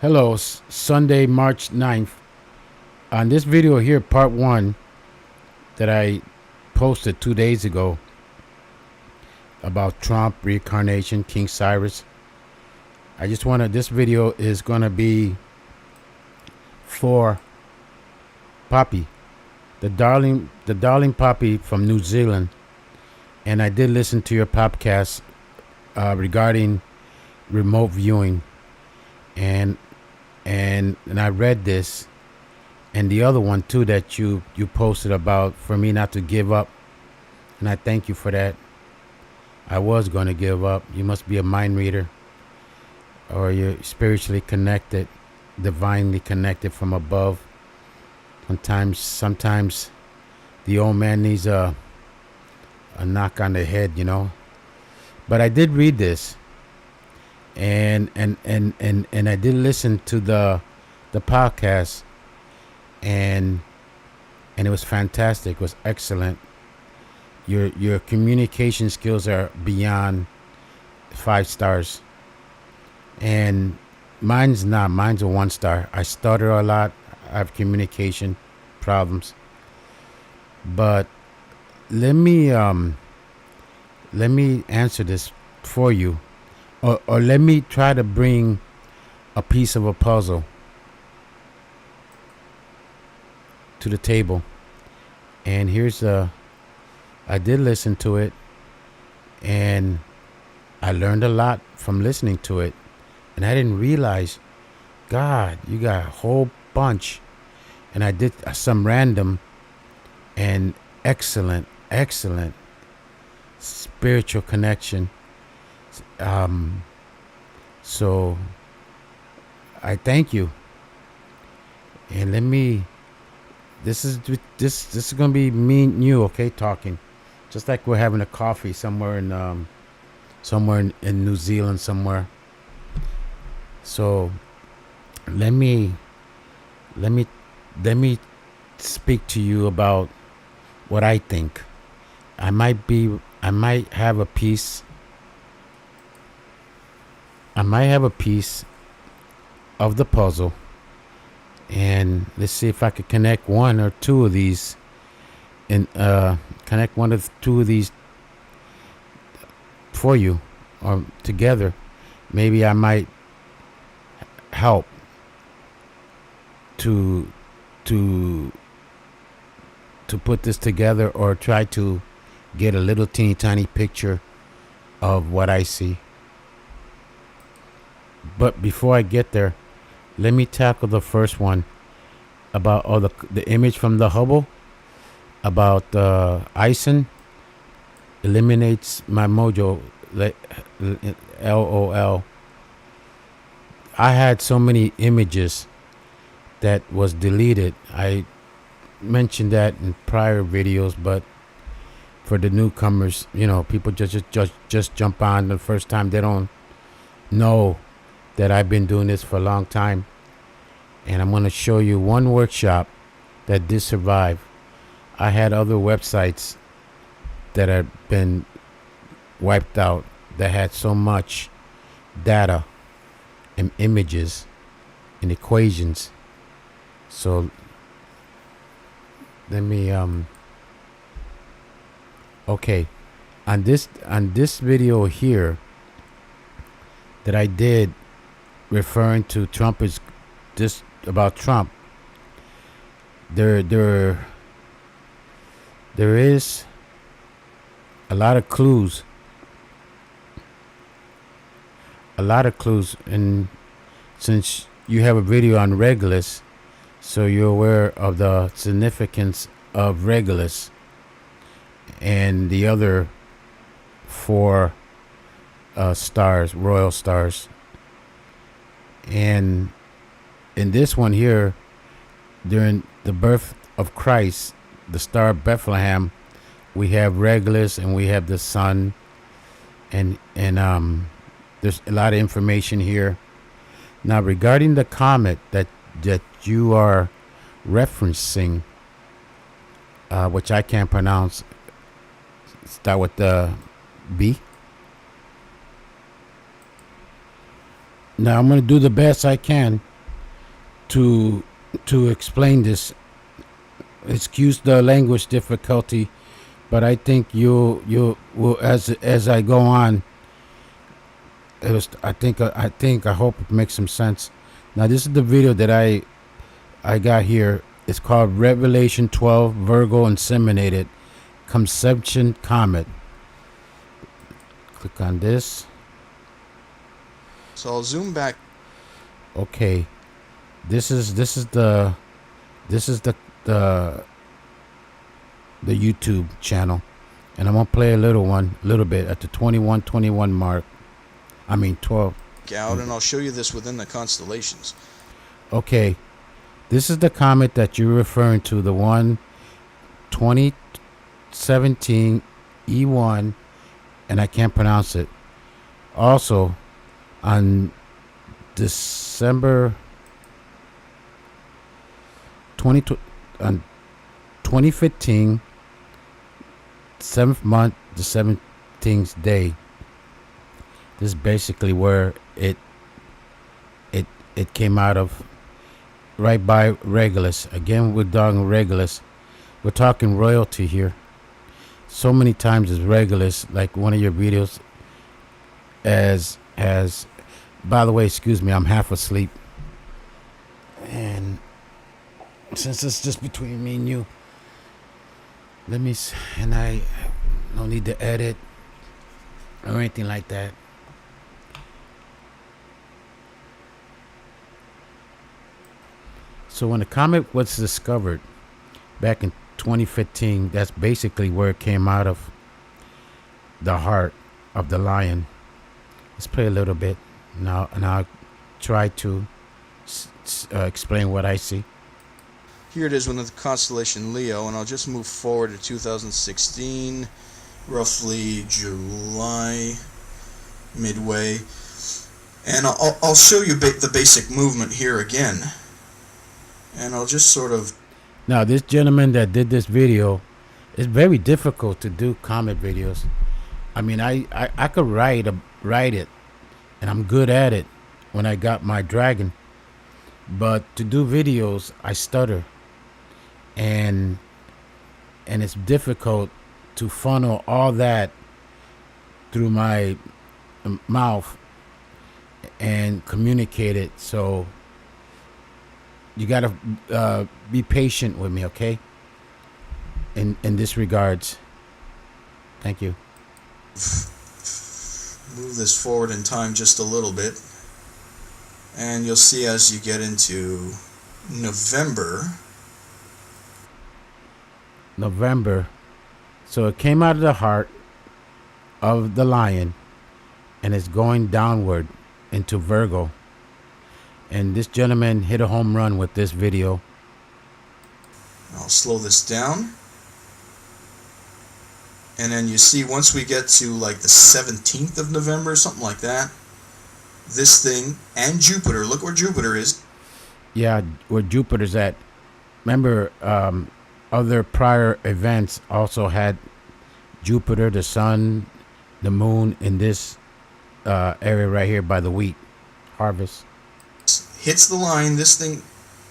Hello, Sunday, March 9th. On this video here, part one that I posted 2 days ago about Trump, reincarnation, King Cyrus. This video is going to be for Poppy, the darling Poppy from New Zealand. And I did listen to your podcast regarding remote viewing. And I read this and the other one too that you posted about for me not to give up, and I thank you for that. I was going to give up. You must be a mind reader, or you're spiritually connected, divinely connected from above. Sometimes the old man needs a knock on the head, But I did read this, and I did listen to the podcast, and it was fantastic. It was excellent. Your communication skills are beyond 5 stars, and mine's not. Mine's a 1 star. I stutter a lot. I have communication problems, but let me answer this for you, or let me try to bring a piece of a puzzle to the table. And I did listen to it, and I learned a lot from listening to it, and I didn't realize, God, you got a whole bunch. And I did some random and excellent spiritual connection. So I thank you. And this is gonna be me and you, okay, talking, just like we're having a coffee somewhere in New Zealand somewhere. So let me speak to you about what I think. I might have a piece. I might have a piece of the puzzle, and let's see if I could connect one or two of these, and connect one or two of these for you, or together. Maybe I might help to put this together, or try to get a little teeny tiny picture of what I see. But before I get there, let me tackle the first one about the image from the Hubble about Ison eliminates my mojo. LOL. I had so many images that was deleted. I mentioned that in prior videos, but for the newcomers, people just jump on the first time. They don't know that I've been doing this for a long time, and I'm going to show you one workshop that did survive. I had other websites that had been wiped out that had so much data and images and equations. So let me okay, on this video here that I did, referring to Trump, is this about Trump. There is a lot of clues, and since you have a video on Regulus, so you're aware of the significance of Regulus and the other 4 stars, royal stars. And in this one here, during the birth of Christ, the star of Bethlehem, we have Regulus and we have the sun, and there's a lot of information here. Now, regarding the comet that you are referencing, which I can't pronounce, start with the B. Now I'm going to do the best I can to explain this. Excuse the language difficulty, but I think you will, as I go on. It was. I hope it makes some sense. Now this is the video that I got here. It's called Revelation 12 Virgo Inseminated Conception Comet. Click on this. So I'll zoom back. Okay, this is the YouTube channel, and I'm gonna play a little bit at the 21 mark. I mean 12. Out, and I'll show you this within the constellations. Okay, this is the comet that you're referring to, the one 2017 E1, and I can't pronounce it. Also, on December 2015, 7th month, the 17th day. This is basically where it came out of, right by Regulus. Again, we're talking Regulus. We're talking royalty here. So many times as Regulus, like one of your videos, as by the way, excuse me, I'm half asleep, and since it's just between me and you, and I no need to edit or anything like that. So when the comet was discovered back in 2015, that's basically where it came out of, the heart of the lion. Let's play a little bit now, and I'll try to explain what I see. Here it is within the constellation Leo, and I'll just move forward to 2016, roughly July, midway, and I'll show you the basic movement here again. And I'll just sort of... Now, this gentleman that did this video, it's very difficult to do comet videos. I mean, I could write it, and I'm good at it when I got my dragon. But to do videos, I stutter. And it's difficult to funnel all that through my mouth and communicate it. So you gotta be patient with me, okay? In this regards. Thank you. Move this forward in time just a little bit, and you'll see as you get into November. So it came out of the heart of the lion, and it's going downward into Virgo. And this gentleman hit a home run with this video. I'll slow this down. And then you see, once we get to like the 17th of November, something like that, this thing and Jupiter, look where Jupiter is. Yeah, where Jupiter's at. Remember, other prior events also had Jupiter, the sun, the moon in this area right here by the wheat harvest. Hits the line, this thing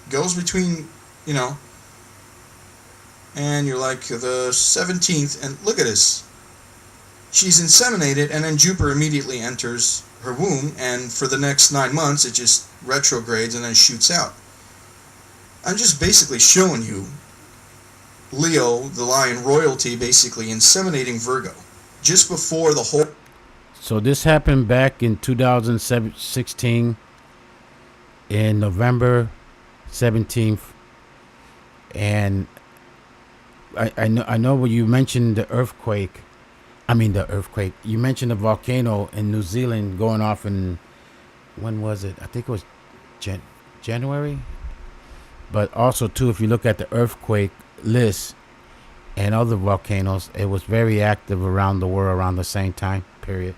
goes between, and you're like the 17th, and look at this. She's inseminated, and then Jupiter immediately enters her womb, and for the next 9 months it just retrogrades and then shoots out. I'm just basically showing you Leo, the lion royalty, basically inseminating Virgo just before the whole... So this happened back in 2016 in November 17th, and I know when you mentioned the earthquake. You mentioned the volcano in New Zealand going off in, when was it? I think it was January. But also too, if you look at the earthquake list and other volcanoes, it was very active around the world around the same time period.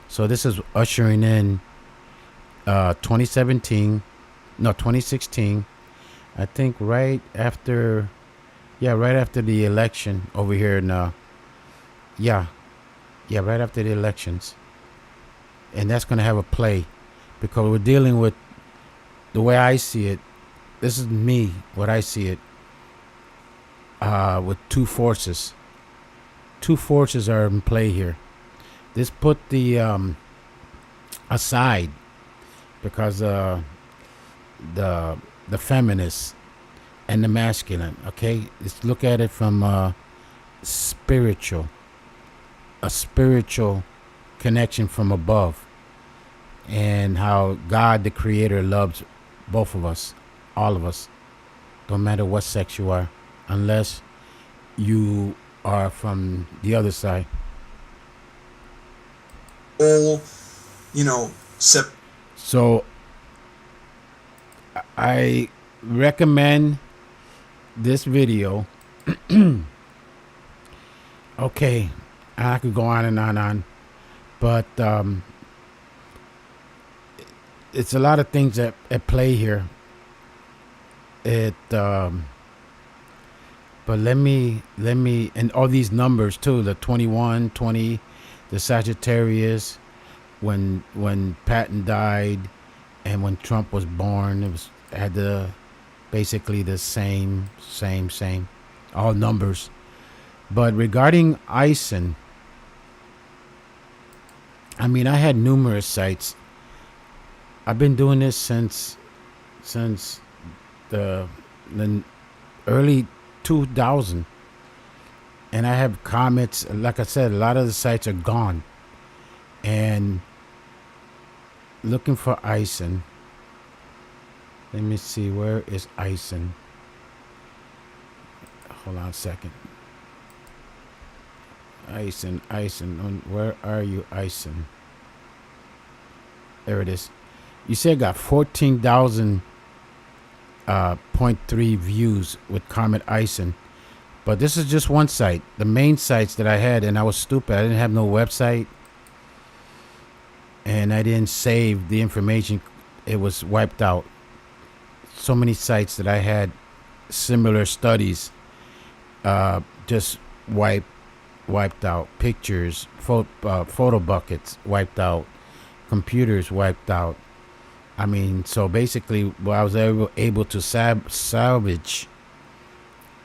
So this is ushering in 2016, I think right after the election over here in right after the elections. And that's going to have a play, because we're dealing with the way I see it, this is me, what I see it, with two forces. Two forces are in play here. This put the aside because the feminist and the masculine. Okay, let's look at it from spiritual, a spiritual connection from above, and how God, the Creator, loves both of us, all of us, don't matter what sex you are, unless you are from the other side. All, you know, So I recommend this video. Okay, I could go on and on, but it's a lot of things at play here. But let me, and all these numbers too, the 21, 20, the Sagittarius, when Patton died, and when Trump was born, it was had the basically the same, all numbers. But regarding Eisen, I mean, I had numerous sites. I've been doing this since the early 2000, and I have comets. Like I said, a lot of the sites are gone, and looking for Eisen. Let me see, where is Eisen? Hold on a second. Eisen, where are you, Eisen? There it is. You said I got 14,000 .3 views with Comet Eisen, but this is just one site. The main sites that I had, and I was stupid. I didn't have no website, and I didn't save the information. It was wiped out. So many sites that I had similar studies, just wiped out. Pictures, photo buckets wiped out. Computers wiped out. I mean, so basically, what I was able to salvage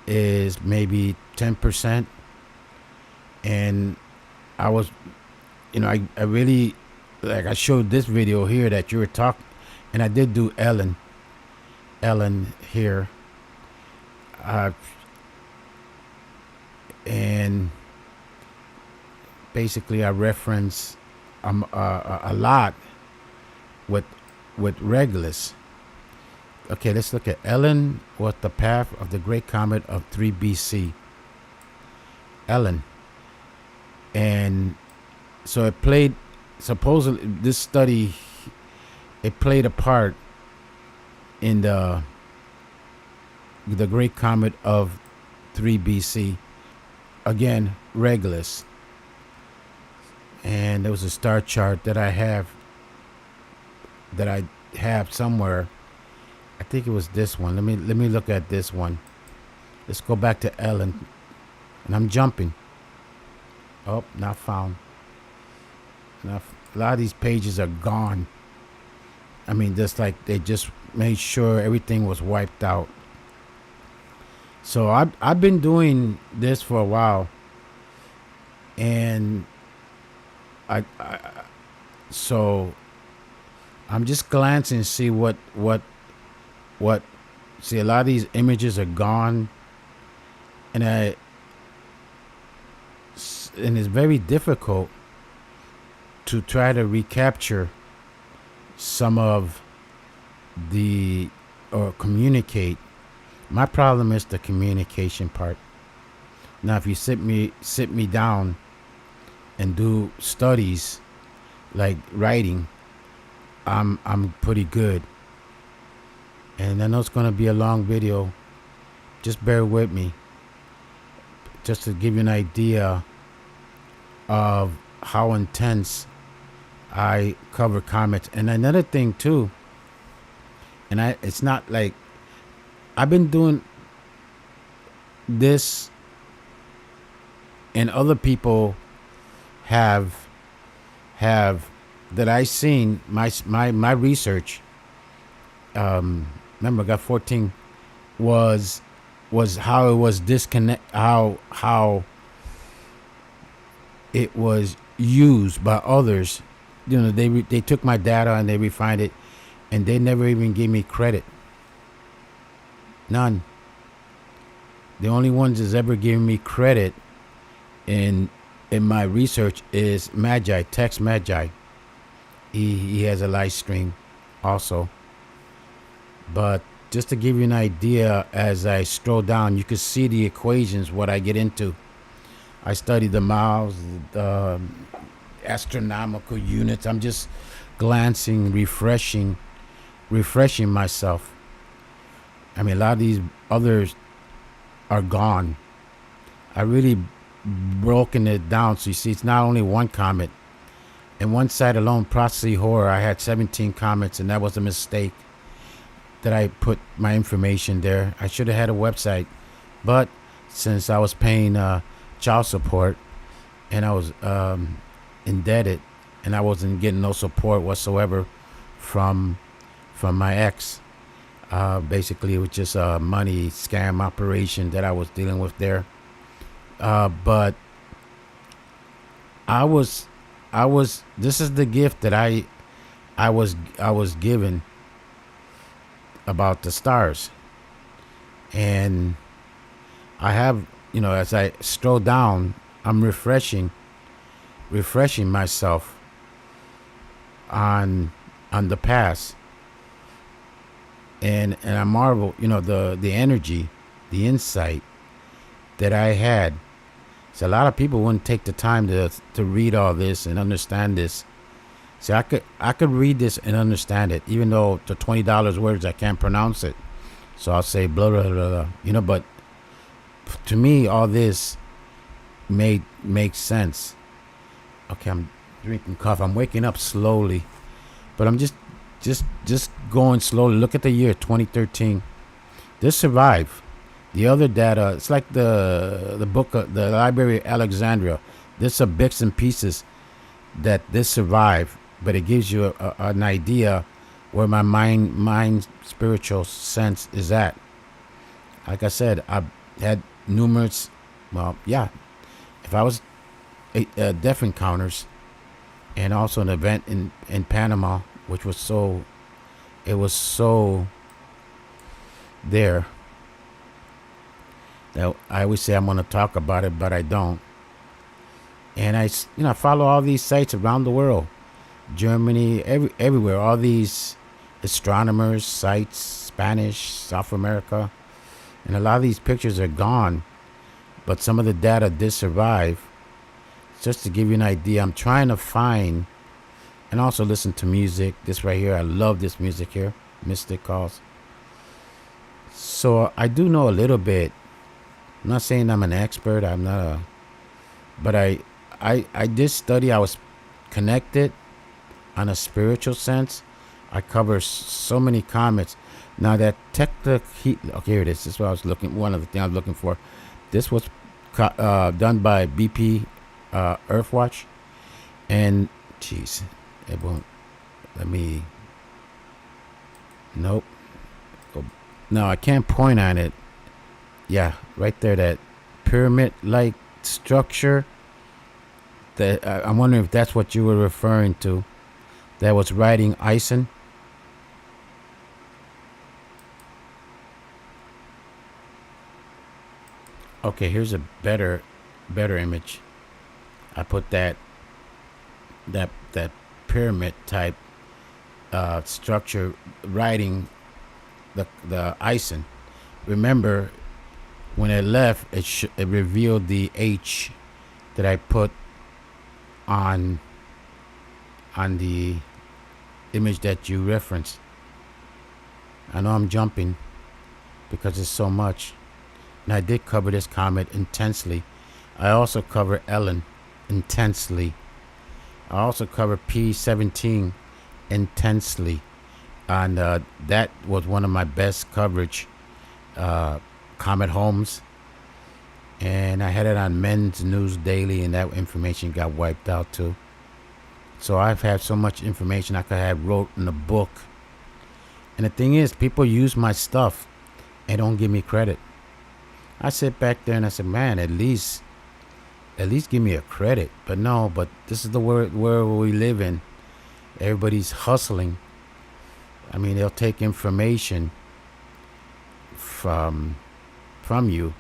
is maybe 10%. And I was, I really, like, I showed this video here that you were talking, and I did do Ellen here. And basically, I reference a lot with Regulus. Okay, let's look at Ellen was the path of the great comet of 3 BC. Ellen. And so it played, supposedly, this study, it played a part in the great comet of 3 BC. Again, Regulus. And there was a star chart that I have somewhere. I think it was this one. Let me look at this one. Let's go back to Ellen. And I'm jumping. Oh, not found. Now, a lot of these pages are gone. I mean, just like they just made sure everything was wiped out. So I've been doing this for a while, and so I'm just glancing to see what see, a lot of these images are gone, and it's very difficult to try to recapture some of or communicate. My problem is the communication part. Now, if you sit me down and do studies like writing, I'm pretty good. And I know it's going to be a long video. Just bear with me. Just to give you an idea of how intense I cover comets. And another thing too, and it's not like I've been doing this, and other people have that I seen my research. remember I got 14, was how it was disconnect, how it was used by others. They took my data and they refined it, and they never even gave me credit. None. The only ones that's ever given me credit in my research is Magi, Tex Magi. He has a live stream also. But just to give you an idea, as I stroll down, you can see the equations, what I get into. I study the miles, the astronomical units. I'm just glancing, refreshing myself. I mean, a lot of these others are gone. I really broken it down. So you see, it's not only one comet. In one site alone, Prophecy Horror, I had 17 comments, and that was a mistake that I put my information there. I should have had a website, but since I was paying child support and I was indebted, and I wasn't getting no support whatsoever from my ex, basically it was just a money scam operation that I was dealing with there. But I was this is the gift that I was given about the stars. And I have, as I stroll down, I'm refreshing myself on the past. And I marvel, the energy, the insight that I had. So a lot of people wouldn't take the time to read all this and understand this. See, I could read this and understand it, even though the $20 words I can't pronounce it. So I'll say blah blah blah blah. But to me, all this makes sense. Okay, I'm drinking coffee. I'm waking up slowly, but I'm just going slowly. Look at the year 2013. This survived. The other data, it's like the book, the Library of Alexandria. There's some bits and pieces that this survived, but it gives you an idea where my mind spiritual sense is at. Like I said, I've had numerous, if I was death encounters, and also an event in Panama, which was so there. Now, I always say I'm going to talk about it, but I don't. And I follow all these sites around the world, Germany, everywhere. All these astronomers sites, Spanish, South America, and a lot of these pictures are gone, but some of the data did survive. Just to give you an idea, I'm trying to find, and also listen to music. This right here, I love this music here, Mystic Calls. So I do know a little bit. I'm not saying I'm an expert. I'm not but I did study. I was connected on a spiritual sense. I cover so many comets. Now that okay, here it is. This is what I was looking. One of the things I was looking for. This was done by BP Earthwatch, and jeez, it won't let me. Nope. No, I can't point on it. Yeah, right there, that pyramid-like structure. That I'm wondering if that's what you were referring to. That was riding Ison. Okay, here's a better image. I put that pyramid type structure riding the Ison. Remember, when it left, it revealed the H that I put on the image that you referenced. I know I'm jumping because it's so much. And I did cover this comet intensely. I also cover Ellen intensely. I also cover P17 intensely. And that was one of my best coverage. Comet Holmes, and I had it on Men's News Daily, and that information got wiped out too. So I've had so much information I could have wrote in a book And the thing is, people use my stuff and don't give me credit. I sit back there and I said, man, at least give me a credit. But no, but this is the world where we live in. Everybody's hustling. I mean, they'll take information from you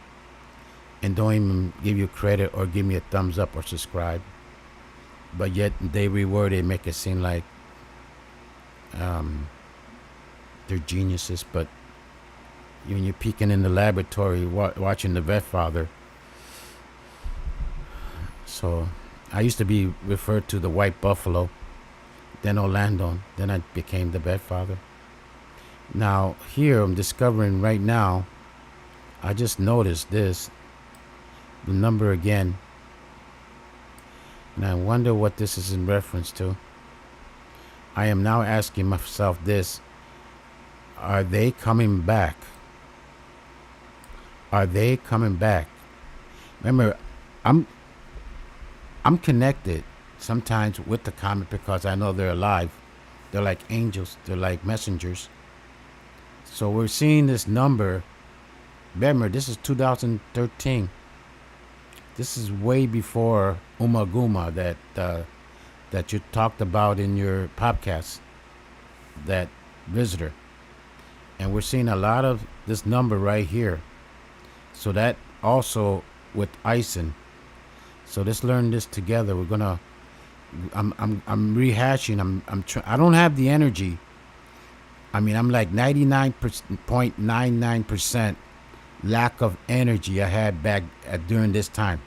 and don't even give you credit or give me a thumbs up or subscribe. But yet they reward it, make it seem like they're geniuses. But when you're peeking in the laboratory watching the vet father. So I used to be referred to the white buffalo, then Orlando, then I became the vet father. Now here I'm discovering right now, I just noticed this, the number again, and I wonder what this is in reference to. I am now asking myself this: are they coming back? Are they coming back? Remember, I'm connected sometimes with the comet because I know they're alive. They're like angels. They're like messengers. So we're seeing this number. Remember, this is 2013. This is way before Umaguma that you talked about in your podcast, that visitor. And we're seeing a lot of this number right here. So that also with Ison. So let's learn this together. We're gonna. I'm rehashing. I don't have the energy. I mean, I'm like 99.99% lack of energy I had back during this time.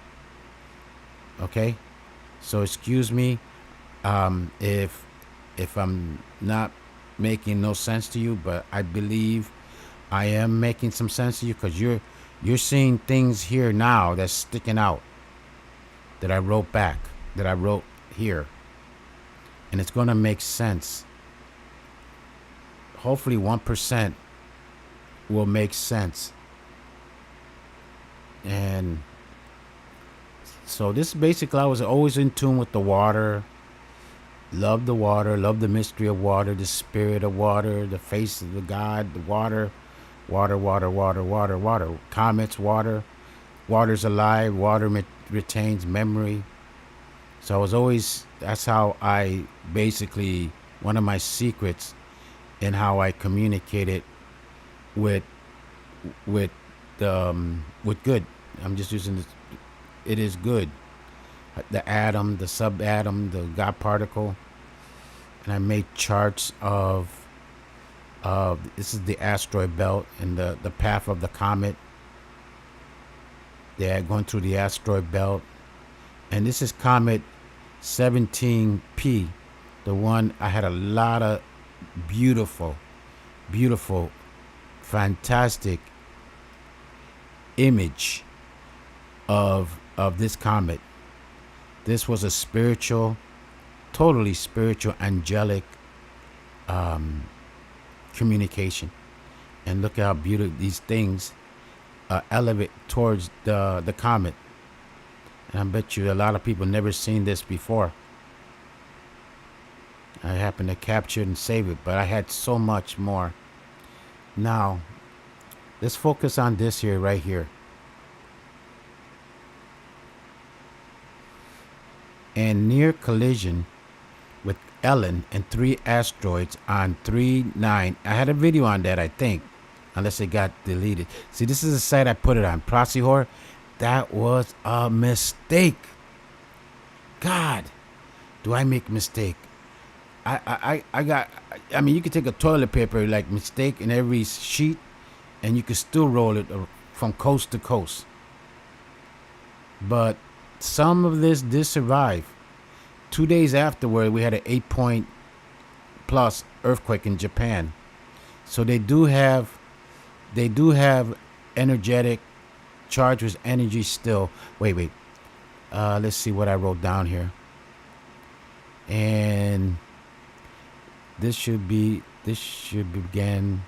Okay, so excuse me if I'm not making no sense to you, but I believe I am making some sense to you because you're seeing things here now that's sticking out that I wrote back, that I wrote here, and it's gonna make sense. Hopefully 1% will make sense. And so this basically, I was always in tune with the water, love the mystery of water, the spirit of water, the face of the God, the water, comets, water's alive, water retains memory. So I was always, that's how I basically, one of my secrets in how I communicated with good. I'm just using this. It is good. The atom, the subatom, the God particle, and I made charts of this is the asteroid belt and the path of the comet. They're going through the asteroid belt, and this is comet 17P, the one I had a lot of beautiful, fantastic image of this comet. This was a spiritual, totally spiritual, angelic communication. And look how beautiful these things elevate towards the comet. And I bet you a lot of people never seen this before. I happened to capture it and save it, but I had so much more. Now, let's focus on this here, right here. And near collision with Ellen and 3 asteroids on 3-9. I had a video on that, I think, unless it got deleted. See, this is the site I put it on, Procihor. That was a mistake. God, do I make a mistake? I mean, you could take a toilet paper, like mistake in every sheet, and you could still roll it from coast to coast. But some of this did survive. 2 days afterward, we had an 8-point plus earthquake in Japan. So they do have energetic charge with energy still. Wait. Let's see what I wrote down here. And this should begin.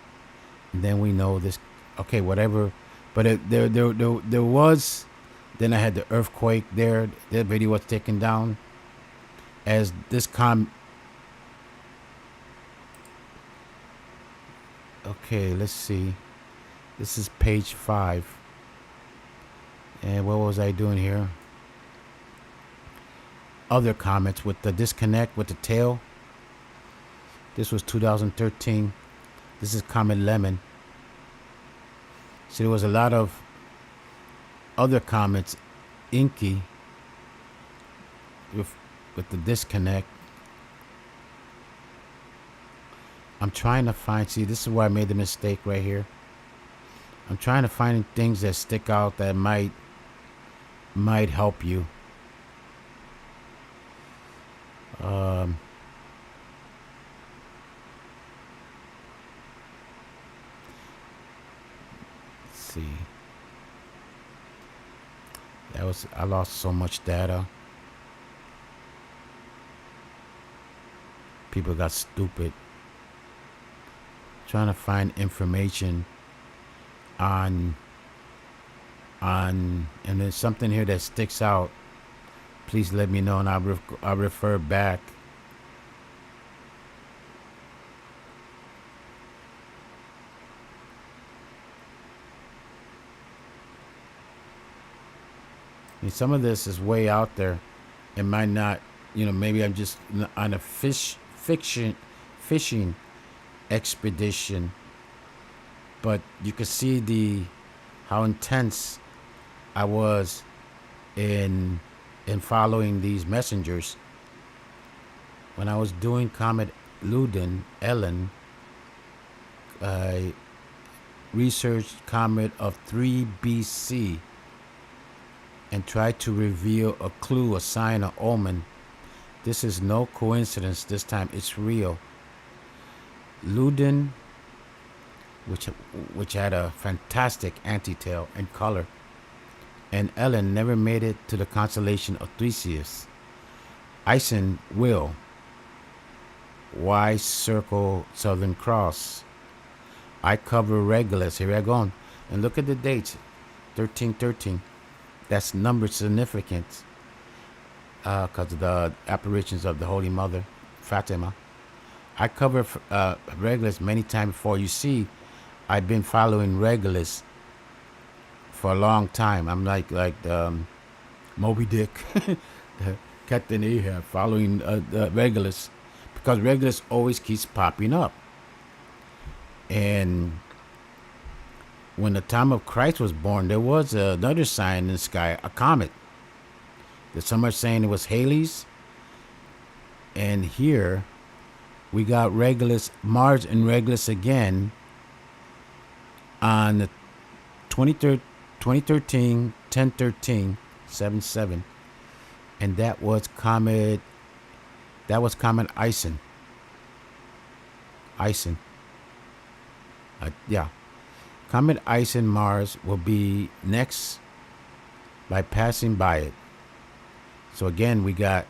And then we know this. Okay, whatever. But there was. Then I had the earthquake there. That video was taken down. As this Okay, let's see. This is page 5. And what was I doing here? Other comments with the disconnect with the tail. This was 2013. This is Comet Lemon. So there was a lot of other comments, inky, with the disconnect. I'm trying to find, see, this is where I made the mistake right here. I'm trying to find things that stick out that might help you. Let's see. I lost so much data. People got stupid. Trying to find information on and there's something here that sticks out. Please let me know and I'll refer back. I mean, some of this is way out there. It might not, maybe I'm just on a fishing expedition, but you can see how intense I was in following these messengers. When I was doing Comet Ellen, I researched Comet of 3 BC and tried to reveal a clue, a sign, an omen. This is no coincidence this time, it's real. Luden, which had a fantastic antitail and color, and Ellen never made it to the constellation of Theseus. Ison will. Y circle Southern Cross. I cover Regulus. Here I go. And look at the dates. 1313. That's number significant because of the apparitions of the Holy Mother, Fatima. I cover Regulus many times before. You see, I've been following Regulus for a long time. I'm like Moby Dick, Captain Ahab, following Regulus, because Regulus always keeps popping up. And when the time of Christ was born, there was another sign in the sky, a comet. Some are saying it was Halley's. And here we got Regulus, Mars and Regulus again on the 2013, 1013, 77. And that was Comet Ison. Yeah. Comet Ison Mars will be next by passing by it. So again, we got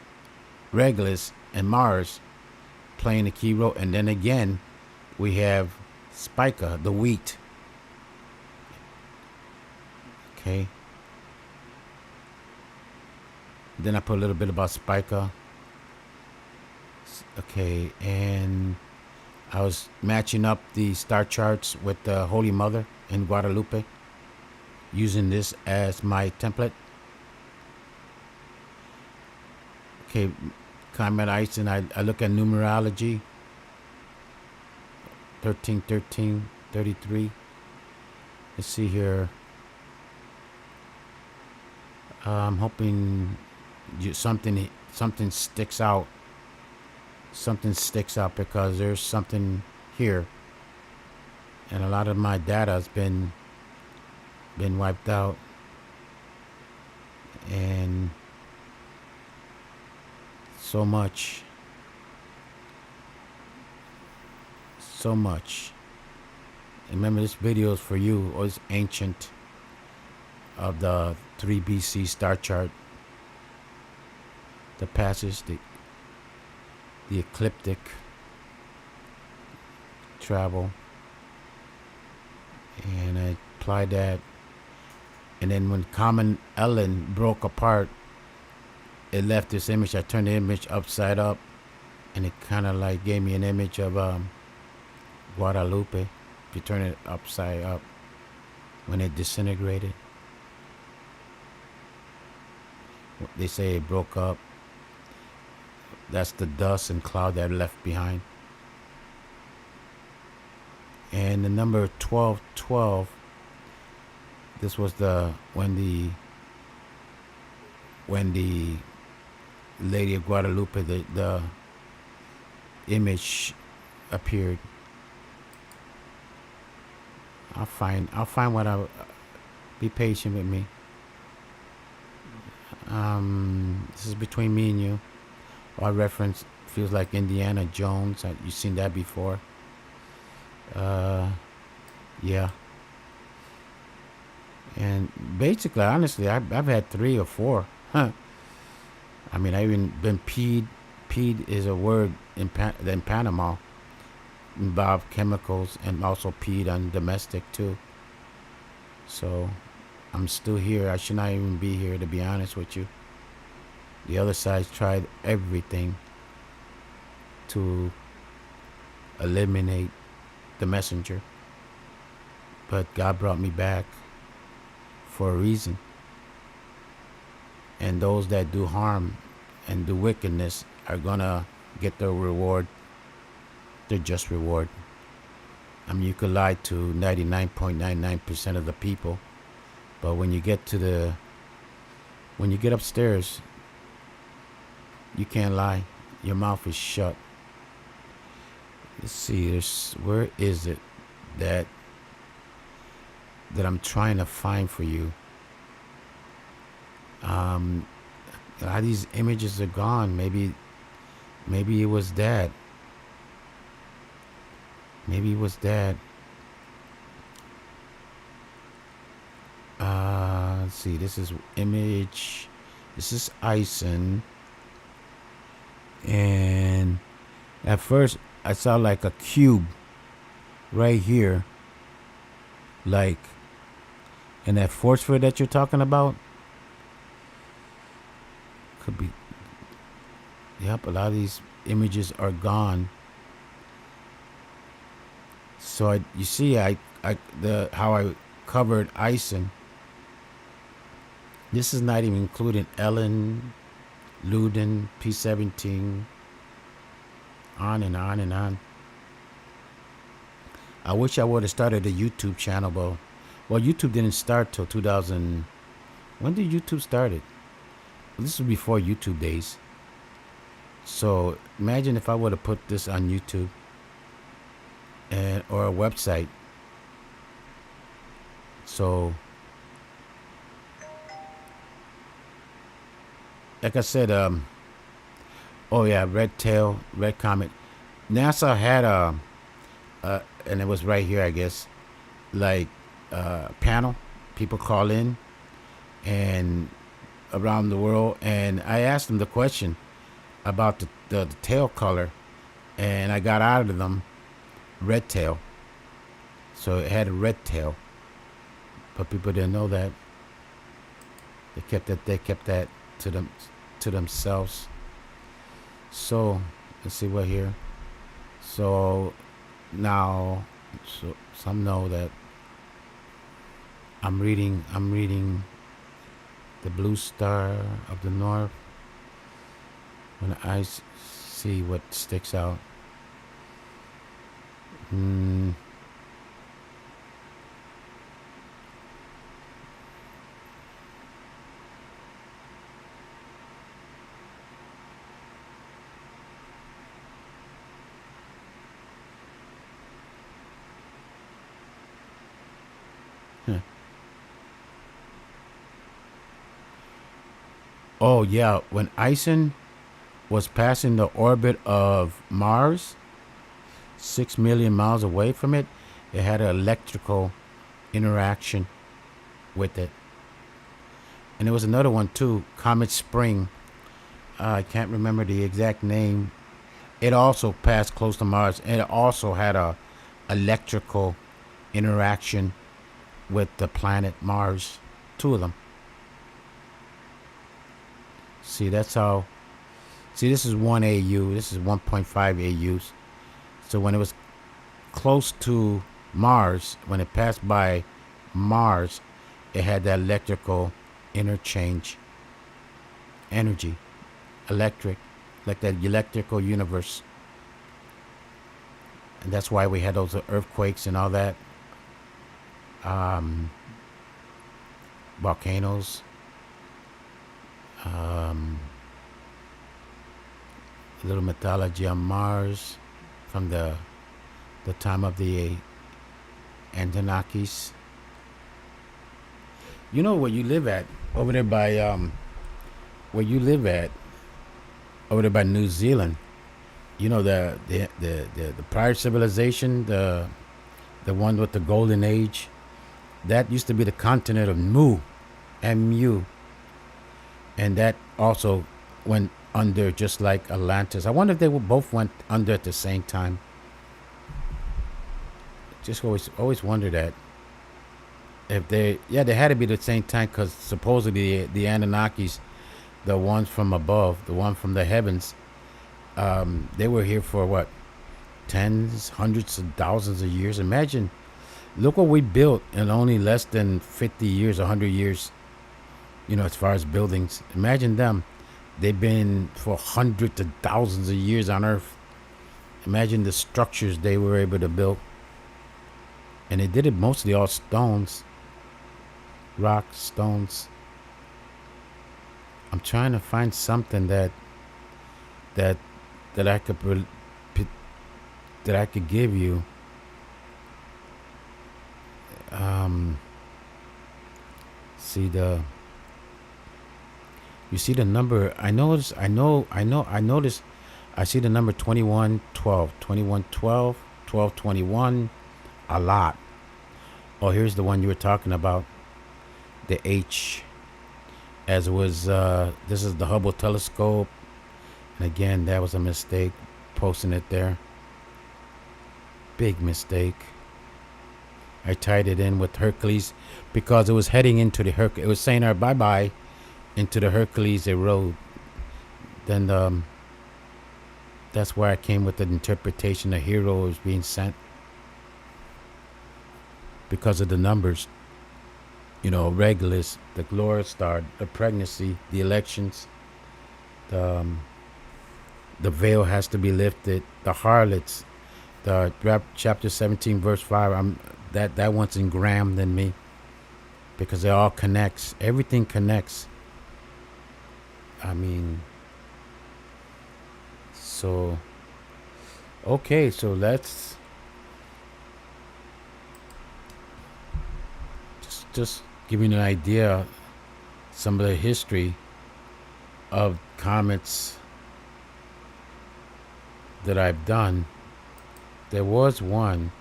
Regulus and Mars playing a key role. And then again, we have Spica, the wheat. Okay. Then I put a little bit about Spica. Okay, and I was matching up the star charts with the Holy Mother in Guadalupe, using this as my template. Okay, Comet Ison, I look at numerology. 13, 13, 33. Let's see here. I'm hoping something sticks out. Something sticks out because there's something here. And a lot of my data has been wiped out. And so much. Remember, this video is for you, or it's ancient, of the 3 BC star chart. The passage, the ecliptic travel. And I applied that. And then when Comet Ellen broke apart, it left this image. I turned the image upside up, and it kind of like gave me an image of Guadalupe. if you turn it upside up, when it disintegrated, they say it broke up. That's the dust and cloud that left behind. And the number 1212, this was the when the Lady of Guadalupe, the image appeared. I'll find what I. Be patient with me. This is between me and you. Our reference feels like Indiana Jones. You've seen that before. Yeah. And basically, honestly, I've had 3 or 4. Huh. I mean, I even been peed. Peed is a word in Panama. Involved chemicals, and also peed on domestic too. So I'm still here. I should not even be here, to be honest with you. The other side's tried everything to eliminate the messenger. But God brought me back for a reason. And those that do harm and do wickedness are gonna get their reward, their just reward. I mean, you could lie to 99.99% of the people, but when you get upstairs, you can't lie. Your mouth is shut. Let's see, where is it that I'm trying to find for you? A lot of these images are gone. Maybe it was that. Maybe it was that. Let's see. This is image. This is Ison. And at first, I saw like a cube right here. Like, and that force field that you're talking about could be. Yep, a lot of these images are gone. So you see, how I covered Ison. This is not even including Ellen, Luden, P17, on and on and on. I wish I would have started a YouTube channel, but YouTube didn't start till 2000. When did YouTube started? This was before YouTube days. So imagine if I would have put this on YouTube or a website. So, like I said, red tail, red comet. NASA had and it was right here, I guess, like panel. People call in and around the world, and I asked them the question about the tail color, and I got out of them red tail. So it had a red tail, but people didn't know that. They kept that to themselves. So let's see what here. So now, some know that I'm reading the blue star of the north. When I see what sticks out. Oh yeah, when Ison was passing the orbit of Mars, 6 million miles away from it, it had an electrical interaction with it. And there was another one too, Comet Spring. I can't remember the exact name. It also passed close to Mars, and it also had a electrical interaction with the planet Mars. 2 of them. See, that's how. See, this is 1 AU. This is 1.5 AUs. So when it was close to Mars, when it passed by Mars, it had that electrical interchange energy, electric, like that electrical universe. And that's why we had those earthquakes and all that, um, volcanoes, um, a little mythology on Mars from the time of the Anunnakis. You know where you live at over there by where you live at over there by New Zealand. You know the prior civilization, the one with the golden age. That used to be the continent of Mu, Mu, and that also went under just like Atlantis. I wonder if they both went under at the same time. Just always wonder that if they had to be the same time because supposedly the Anunnakis, the ones from above, the one from the heavens, they were here for what, tens, hundreds of thousands of years. Imagine, look what we built in only less than 50 years, 100 years. As far as buildings, imagine them. They've been for hundreds of thousands of years on Earth. Imagine the structures they were able to build. And they did it mostly all stones, rocks, stones. I'm trying to find something that I could give you. See you see the number. I noticed. I see the number 2112, 2112, 1221, a lot. Oh, here's the one you were talking about. The H, as it was. This is the Hubble telescope, and again, that was a mistake, posting it there. Big mistake. I tied it in with Hercules because it was heading into the It was saying our bye bye into the Hercules road. Then that's where I came with the interpretation the hero was being sent because of the numbers. Regulus, the Gloria Star, the pregnancy, the elections, the veil has to be lifted, the harlots, the chapter 17 verse 5. That one's engrammed in me because it all connects. Everything connects. So okay, so let's just give you an idea some of the history of comets that I've done. There was one.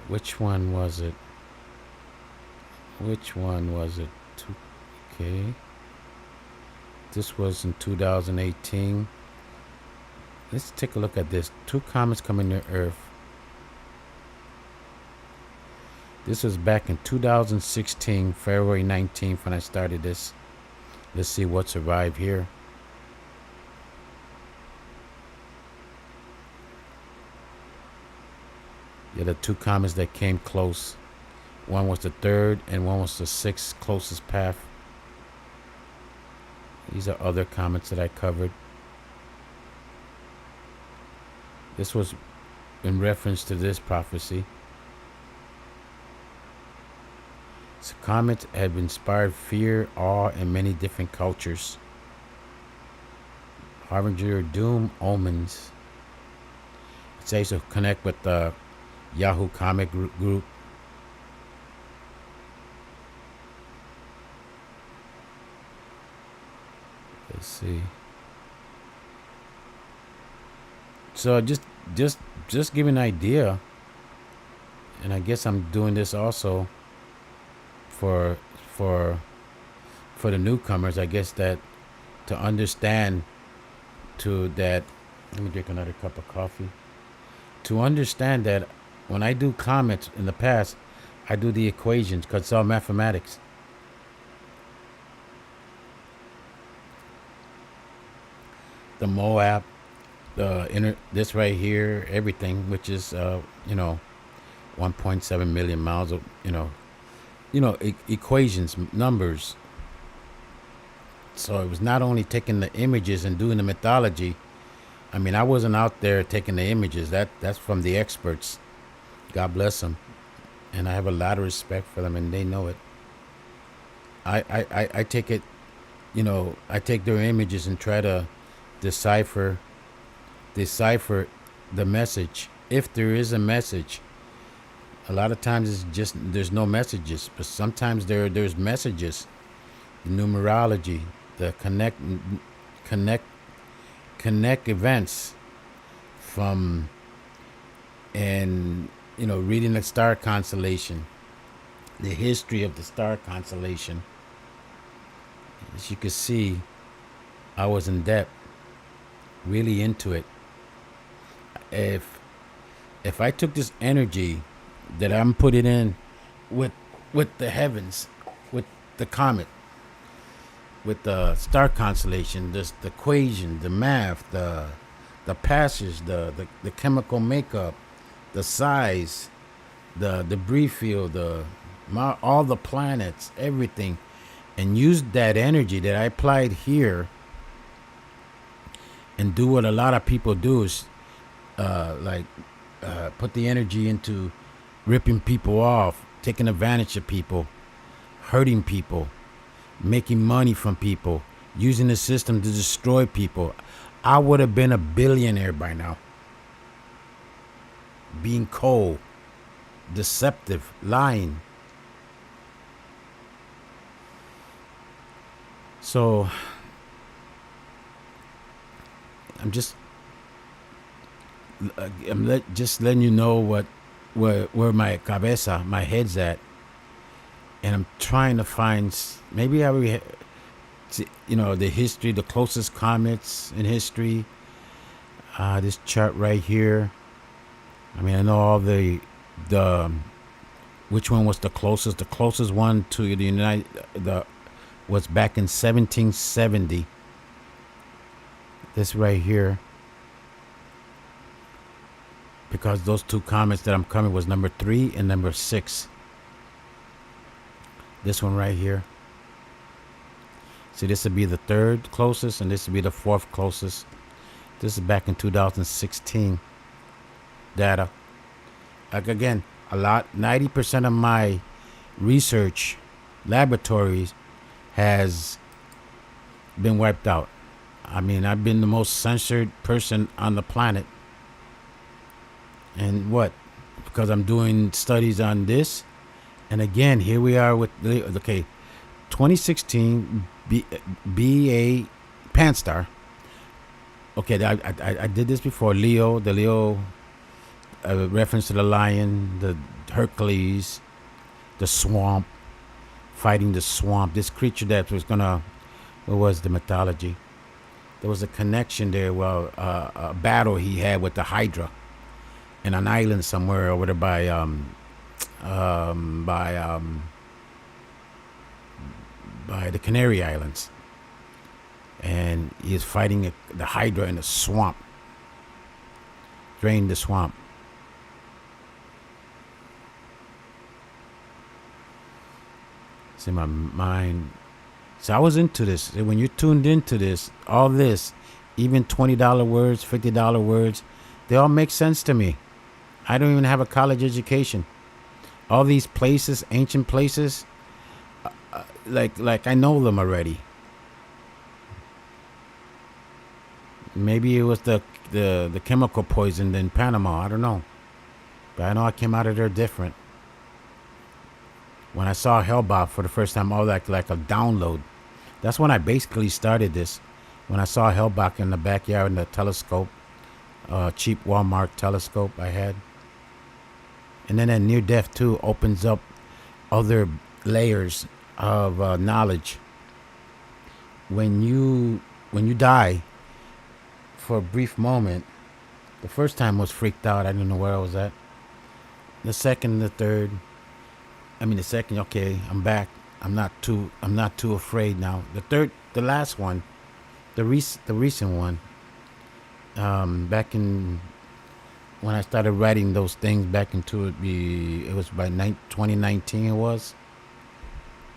Which one was it? Okay. This was in 2018. Let's take a look at this. 2 comets coming near Earth. This was back in 2016, February 19th when I started this. Let's see what survived here. Yeah, the 2 comets that came close. One was the 3rd and one was the 6th closest path. These are other comets that I covered. This was in reference to this prophecy. So comets have inspired fear, awe, in many different cultures. Harbinger doom, omens. It says to connect with the Yahoo comic group. Let's see. So just give you an idea, and I guess I'm doing this also for the newcomers. I guess that to understand that. Let me drink another cup of coffee. To understand that when I do comets in the past, I do the equations because it's all mathematics. The Moab, this right here, everything, which is 1.7 million miles of equations, numbers. So it was not only taking the images and doing the mythology. I mean, I wasn't out there taking the images. That's from the experts. God bless them, and I have a lot of respect for them, and they know it. I take it, I take their images and try to decipher decipher the message, if there is a message. A lot of times it's just there's no messages, but sometimes there's messages. The numerology, the connect connect events from, and reading the star constellation, the history of the star constellation. As you can see, I was in depth, really into it. If I took this energy that I'm putting in with the heavens, with the comet, with the star constellation, the equation, the math, the passage, the chemical makeup, the size, the debris field, all the planets, everything, and use that energy that I applied here, and do what a lot of people do is put the energy into ripping people off, taking advantage of people, hurting people, making money from people, using the system to destroy people. I would have been a billionaire by now. Being cold, deceptive, lying. So I'm just just letting you know where my cabeza, my head's at, and I'm trying to find maybe the history, the closest comets in history. This chart right here. I mean, I know all the which one was the closest. The closest one to was back in 1770. This right here. Because those two comets that I'm coming was number 3 and number 6. This one right here. See, this would be the third closest, and this would be the fourth closest. This is back in 2016 data. Like again, 90% of my research laboratories has been wiped out. I mean, I've been the most censored person on the planet. And what? Because I'm doing studies on this. And again, here we are with 2016 BA Panstar. Okay, I did this before. The Leo reference to the lion, the Hercules, the swamp, fighting the swamp. This creature that was what was the mythology? There was a connection there. Well, a battle he had with the Hydra in an island somewhere over there by the Canary Islands, and he is fighting the Hydra in the swamp, drain the swamp. It's in my mind. So I was into this. When you're tuned into this, all this, even $20 words, $50 words, they all make sense to me. I don't even have a college education. All these places, ancient places, like I know them already. Maybe it was the chemical poison in Panama. I don't know, but I know I came out of there different. When I saw Hellbop for the first time, all like a download. That's when I basically started this. When I saw Hellbop in the backyard in the telescope, cheap Walmart telescope I had. And then that near death too opens up other layers of knowledge. When you die for a brief moment, the first time was freaked out. I didn't know where I was at. The second, the third. The second. Okay, I'm back. I'm not too afraid now. The third, the last one, the recent one. back in when I started writing those things back into it was by 2019. It was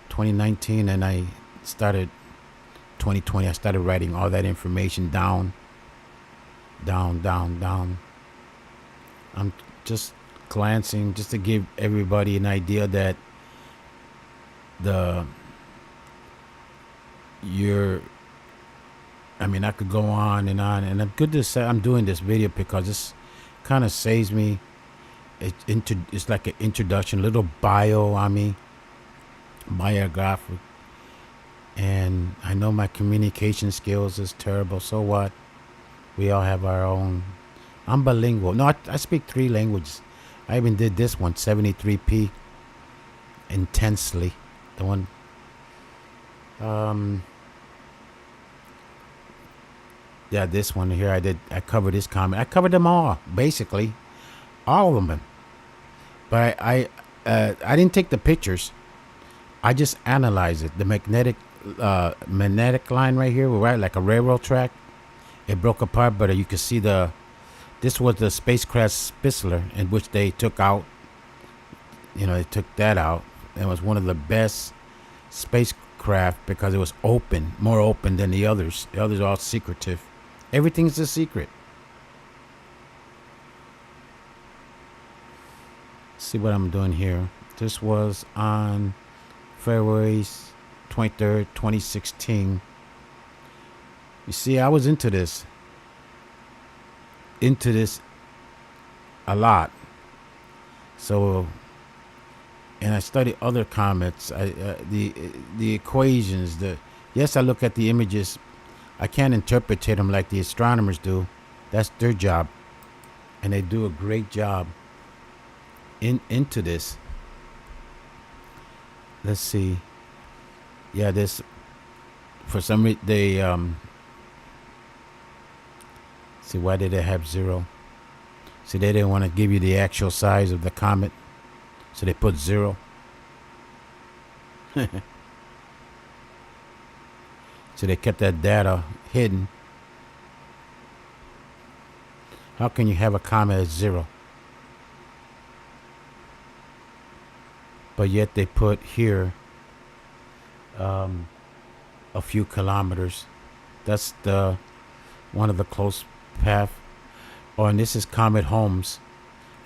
2019, and I started 2020. I started writing all that information down, down, down, down. I'm just glancing just to give everybody an idea that the you're I mean, I could go on, and I'm good to say I'm doing this video because this kind of saves me. It's like an introduction, little bio on me, biographic, and I know my communication skills is terrible. So what? We all have our own. I'm bilingual. No, I speak 3 languages. I even did this one, 73p, intensely. The one. Yeah, this one here. I covered this comment. I covered them all, basically, all of them. But I didn't take the pictures. I just analyzed it. The magnetic line right here, right, like a railroad track. It broke apart, but you could see this was the spacecraft Spitzer, in which they took out. They took that out. It was one of the best spacecraft because it was open, more open than the others. The others are all secretive. Everything's a secret. See what I'm doing here. This was on February 23rd, 2016. You see, I was into this a lot. So, and I studied other comets. The equations. Yes, I look at the images. I can't interpret them like the astronomers do. That's their job, and they do a great job into this. Let's see. Yeah, this for some reason they see, why did it have 0? See, they didn't want to give you the actual size of the comet, so they put 0. So they kept that data hidden. How can you have a comet at 0? But yet they put here a few kilometers. That's one of the close path. Oh, and this is Comet Holmes.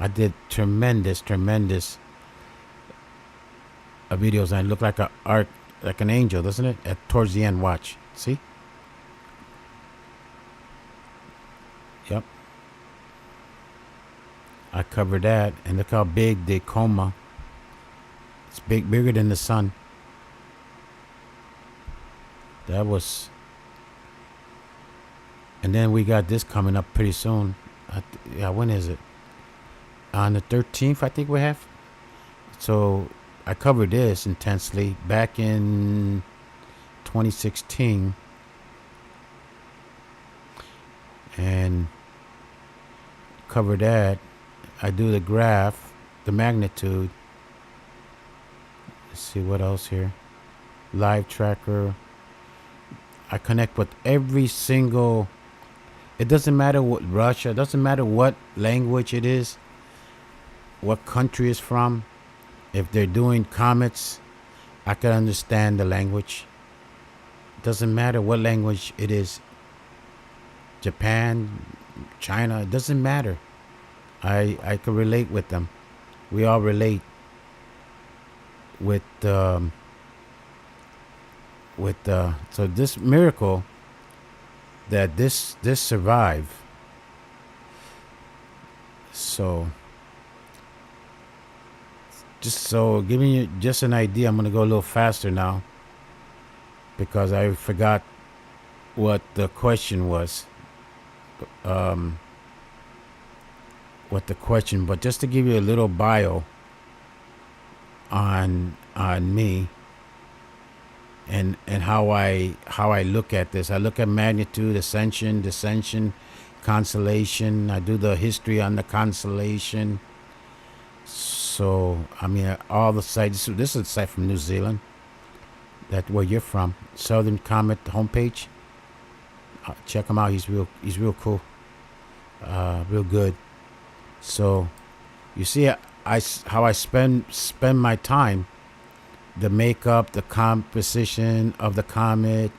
I did tremendous videos, and I look like like an angel, doesn't it? Towards the end, watch. See? Yep. I covered that, and look how big the coma. It's bigger than the sun. That was. And then we got this coming up pretty soon. When is it? On the 13th, I think we have. So I covered this intensely back in 2016. And cover that. I do the graph, the magnitude. Let's see what else here. Live tracker. I connect with every single. It doesn't matter what Russia. It doesn't matter what language it is. What country it's from. If they're doing comets, I can understand the language. It doesn't matter what language it is. Japan, China. It doesn't matter. I can relate with them. We all relate with so this miracle that this survived. So giving you just an idea, I'm gonna go a little faster now because I forgot what the question was. But just to give you a little bio on me and how I look at this. I look at magnitude, ascension, descension, constellation. I do the history on the constellation. So I mean, all the sites. This is a site from New Zealand. That where you're from, Southern Comet homepage. Check him out. He's real cool. real good. So you see, how I spend my time, the makeup, the composition of the comet,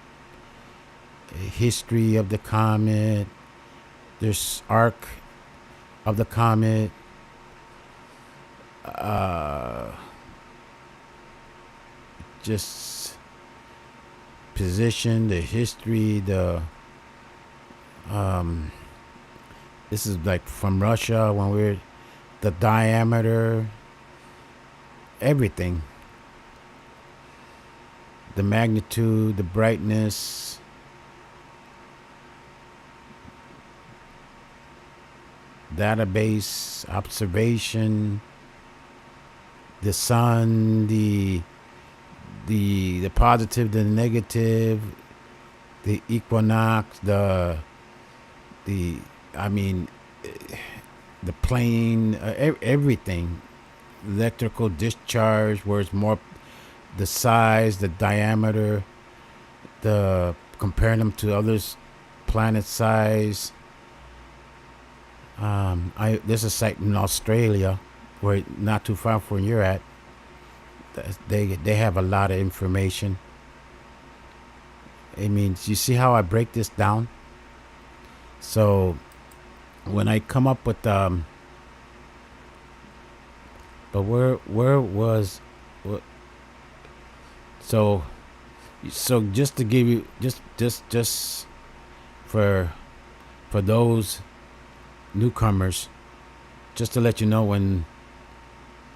history of the comet, there's arc of the comet, uh, just position, the history, the um, this is like from Russia when we're the diameter, everything, the magnitude, the brightness, database, observation, the sun, the positive, the negative, the equinox, the I mean, the plane, everything, electrical discharge, where it's more the size, the diameter, the comparing them to others, planet size. There's a site in Australia, where not too far from where you're at. They have a lot of information. I mean, you see how I break this down? So when I come up with but where was what? So just to give you just for those newcomers, just to let you know when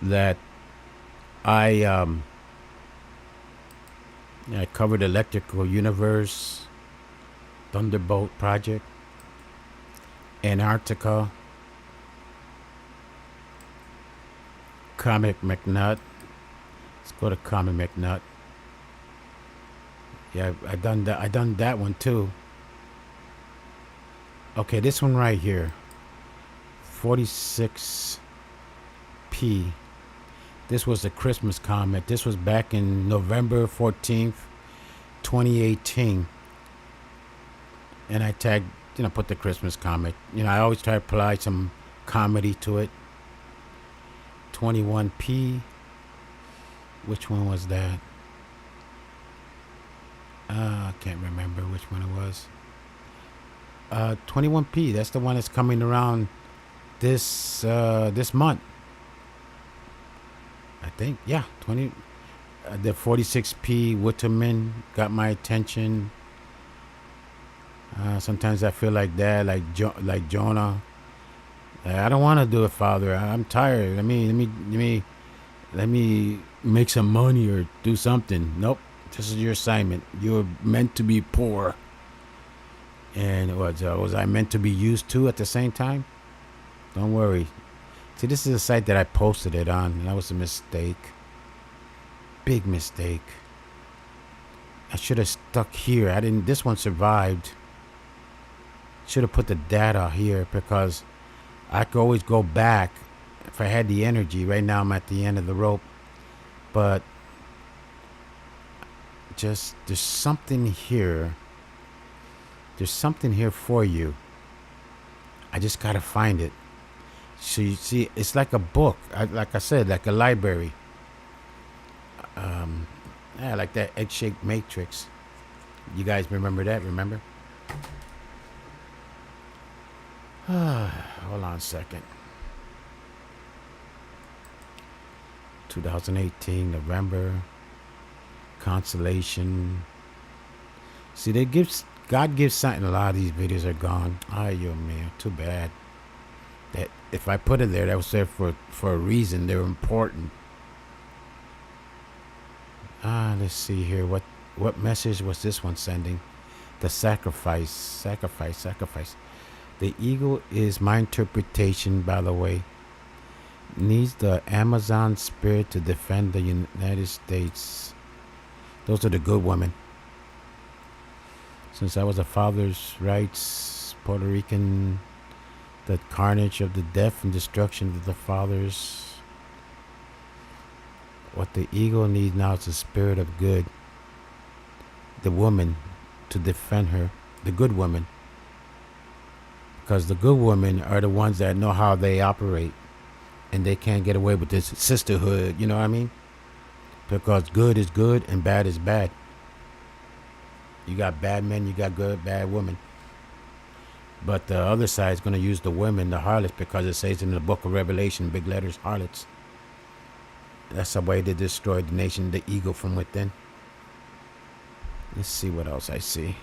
that I covered electrical universe, Thunderbolt project, Antarctica, Comet McNutt. Let's go to Comet McNutt. Yeah, I done that. I done that one too. Okay, this one right here, 46P. This was the Christmas comet. This was back in November 14th, 2018. And I tagged, put the Christmas comet. I always try to apply some comedy to it. 21P. Which one was that? I can't remember which one it was. 21P. That's the one that's coming around this month. I think, yeah, 20. The 46P Witterman got my attention. Sometimes I feel like that, like Jonah. I don't want to do it, Father. I'm tired. Let me make some money or do something. Nope. This is your assignment. You're meant to be poor. And was I meant to be used to at the same time? Don't worry. See, this is a site that I posted it on, and that was a mistake. Big mistake. I should have stuck here. I didn't. This one survived. Should have put the data here, because I could always go back if I had the energy. Right now I'm at the end of the rope. But just, there's something here. There's something here for you. I just gotta find it. So you see, it's like a book. Like I said, like a library. Like that egg-shaped matrix. You guys remember that? Remember? Hold on a second. 2018 November. Constellation. See, God gives something. A lot of these videos are gone. Yo, man, too bad. That if I put it there, that was there for a reason. They're important. Let's see here. What message was this one sending? The sacrifice. The eagle is my interpretation, by the way. Needs the Amazon spirit to defend the United States. Those are the good women. Since I was a father's rights, Puerto Rican, the carnage of the death and destruction of the fathers. What the eagle needs now is the spirit of good. The woman to defend her, the good woman. because the good women are the ones that know how they operate, and they can't get away with this sisterhood. You know what I mean? Because good is good and bad is bad. You got bad men, you got good, bad women. But the other side is going to use the women, the harlots, because it says in the book of Revelation, big letters, harlots. That's the way they destroyed the nation, the ego from within. Let's see what else I see.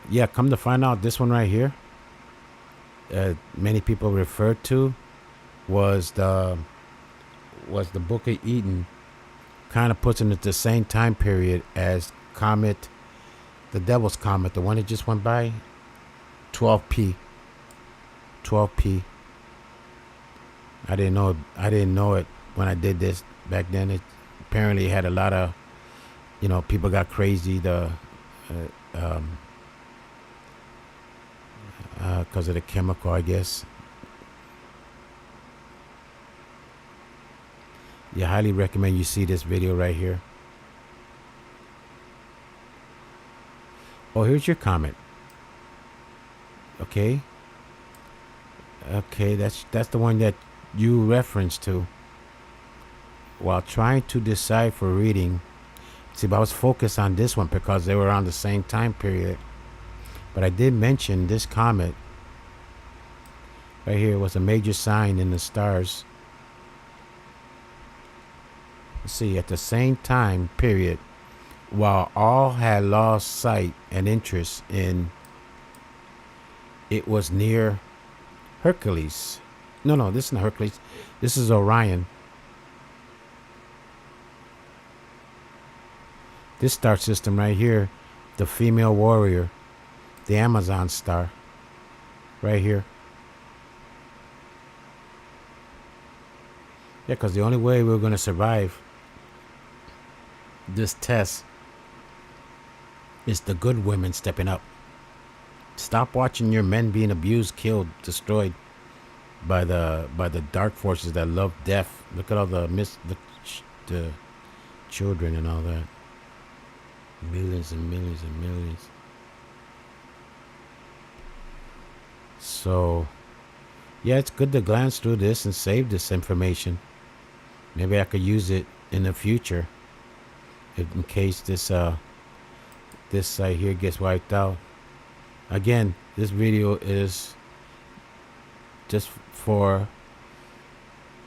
Yeah, come to find out, this one right here, many people referred to, was the Book of Eden. Kind of puts it at the same time period as Comet, the Devil's Comet, the one that just went by, 12P. 12P. I didn't know it when I did this back then. It apparently had a lot of, people got crazy. Because of the chemical, I guess. Yeah, highly recommend you see this video right here. Oh, here's your comment. Okay, that's the one that you referenced to. While trying to decide for reading, see, but I was focused on this one because they were around the same time period. But I did mention this comet right here was a major sign in the stars. Let's see, at the same time period, while all had lost sight and interest in it, was near Hercules. No, this is not Hercules. This is Orion. This star system right here, the female warrior, the Amazon star, right here. Yeah, because the only way we're going to survive this test is the good women stepping up. Stop watching your men being abused, killed, destroyed by the dark forces that love death. Look at all the children and all that. Millions and millions and millions. So, yeah, it's good to glance through this and save this information. Maybe I could use it in the future, in case this site here gets wiped out. Again, this video is just for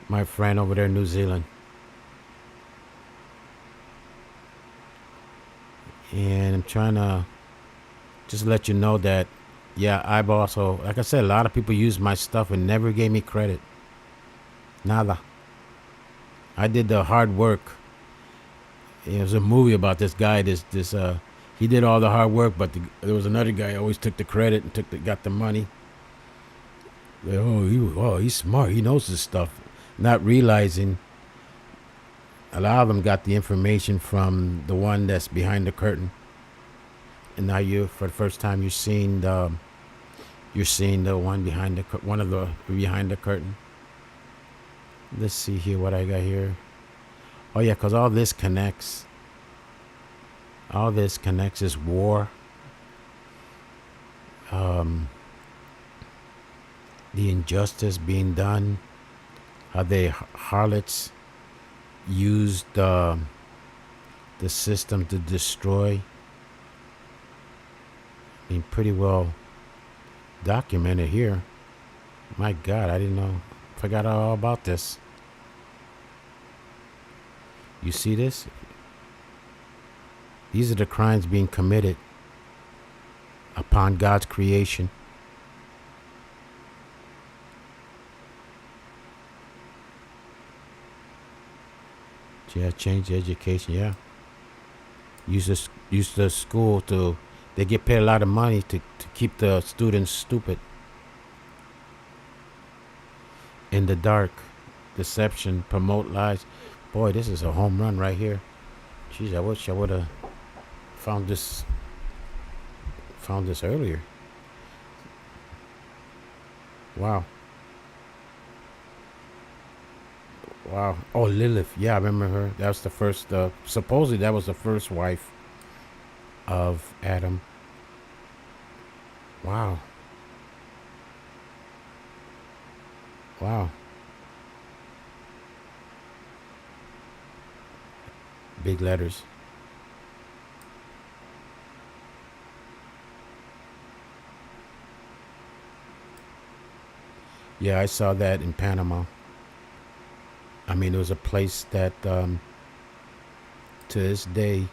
my friend over there in New Zealand. And I'm trying to just let you know that, yeah, I've also, like I said, a lot of people use my stuff and never gave me credit. Nada. I did the hard work. It was a movie about this guy. He did all the hard work, but there was another guy who always took the credit and got the money. He's smart. He knows this stuff. Not realizing a lot of them got the information from the one that's behind the curtain. And now for the first time, you're seeing the one behind behind the curtain. Let's see here what I got here. Oh yeah, because all this connects. All this connects is war. The injustice being done. How the harlots used the system to destroy. I mean, pretty well documented here. My God, I didn't know. Forgot all about this. You see this? These are the crimes being committed upon God's creation. Yeah, change the education. Yeah, use the school to. They get paid a lot of money to keep the students stupid. In the dark, deception, promote lies. Boy, this is a home run right here. Jeez, I wish I would have found this earlier. Wow. Wow. Oh, Lilith. Yeah, I remember her. That was the first. Supposedly, that was the first wife of Adam. Wow. Wow. Big letters. Yeah, I saw that in Panama. I mean, it was a place that, to this day,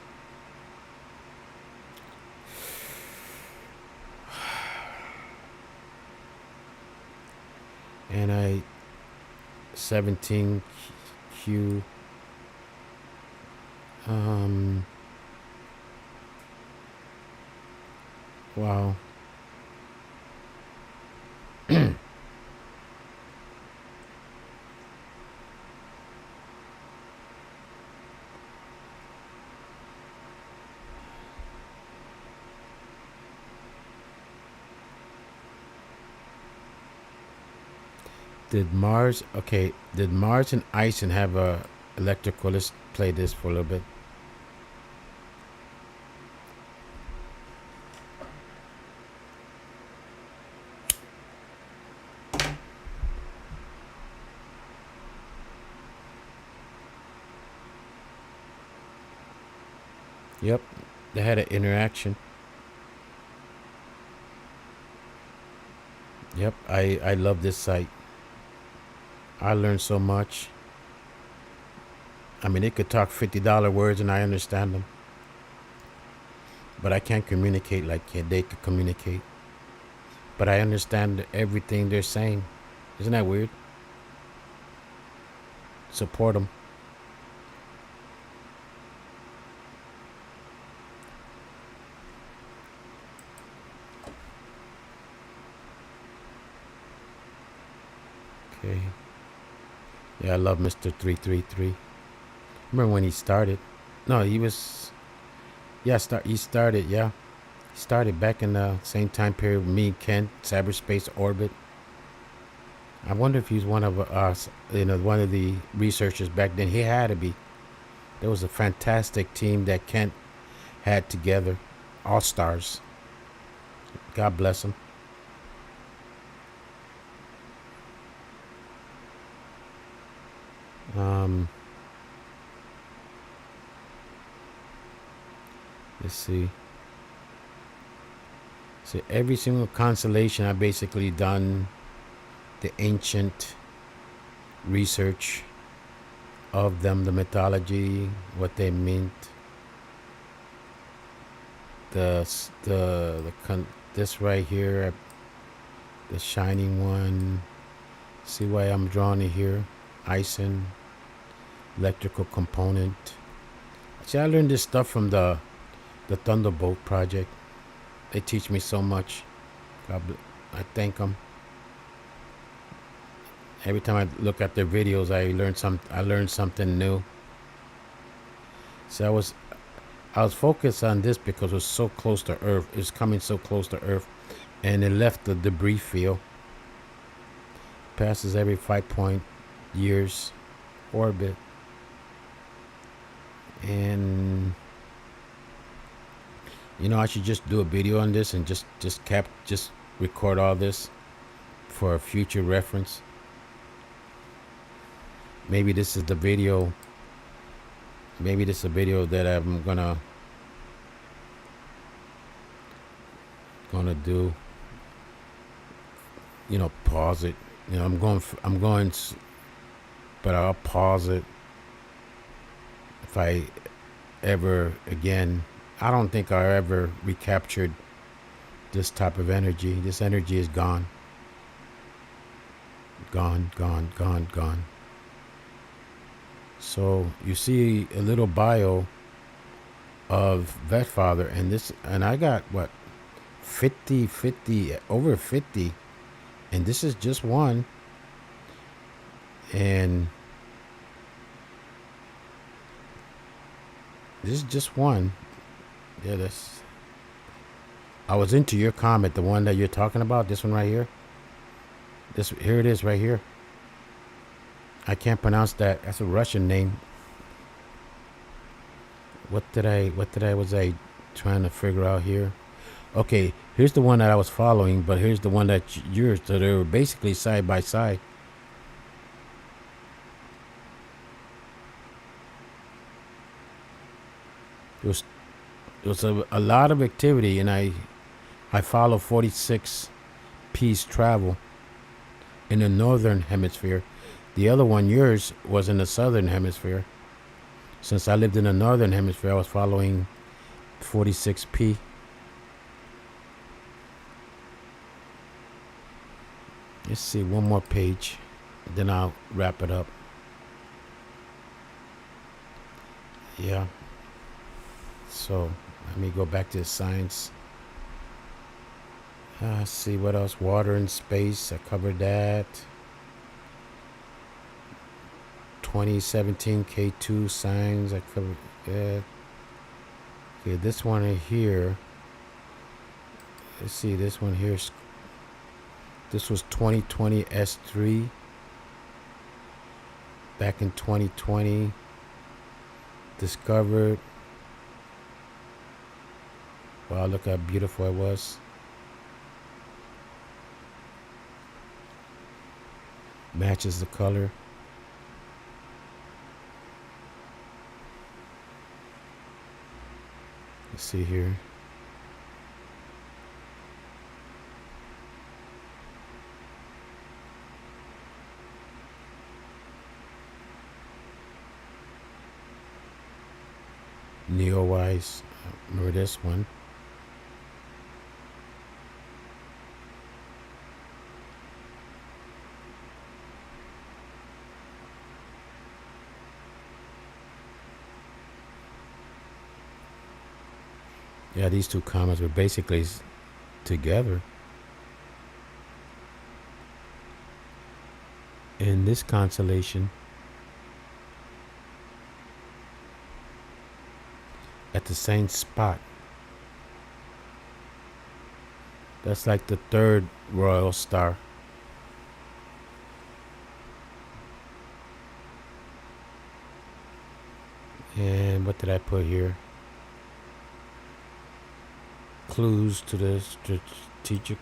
and I 17Q. Um. Wow. Did Mars? Okay. Did Mars and Ison have a electrical? Let's play this for a little bit. Yep. They had an interaction. Yep. I love this site. I learned so much. I mean, they could talk $50 words and I understand them, but I can't communicate like they could communicate. But I understand everything they're saying. Isn't that weird? Support them. Okay. Yeah, I love Mr. 333. Remember when he started? No, he was. Yeah, he started. Yeah, he started back in the same time period with me, Kent, cyberspace orbit. I wonder if he's one of us. One of the researchers back then. He had to be. There was a fantastic team that Kent had together, all stars. God bless him. Um, let's see. So every single constellation, I basically done the ancient research of them, the mythology, what they meant, this right here, the shining one. See why I'm drawing it here? Ison, electrical component. See, I learned this stuff from the Thunderbolt project. They teach me so much. I thank them. Every time I look at their videos, I learned something new. So I was focused on this because it was so close to Earth. It was coming so close to Earth, and it left the debris field. Passes every 5 years orbit, and I should just do a video on this and just record all this for a future reference. Maybe this is the video. Maybe this is a video that I'm gonna do. Pause it. I'm going, but I'll pause it if I ever again. I don't think I ever recaptured this type of energy. This energy is gone. Gone, gone, gone, gone. So you see a little bio of Vetfather, and I got what, 50, over 50, and this is just one. And this is just one. Yeah, I was into your comment, the one that you're talking about, this one right here. Here it is right here. I can't pronounce that. That's a Russian name. What was I trying to figure out here? Okay, here's the one that I was following, but here's the one that yours. So they were basically side by side. It was a lot of activity, and I follow 46 P's travel in the northern hemisphere. The other one, yours, was in the southern hemisphere. Since I lived in the northern hemisphere, I was following 46P. Let's see, one more page, then I'll wrap it up. Yeah. So let me go back to science. Let's see what else. Water and space. I covered that. 2017 K2 signs. I covered that. Okay, this one here. Let's see, this one here. This was 2020 S3. Back in 2020. Discovered. Wow, look how beautiful it was. Matches the color. Let's see here. Neowise. Remember this one. Yeah, these two comets were basically together. In this constellation, at the same spot. That's like the third royal star. And what did I put here? Clues to the strategic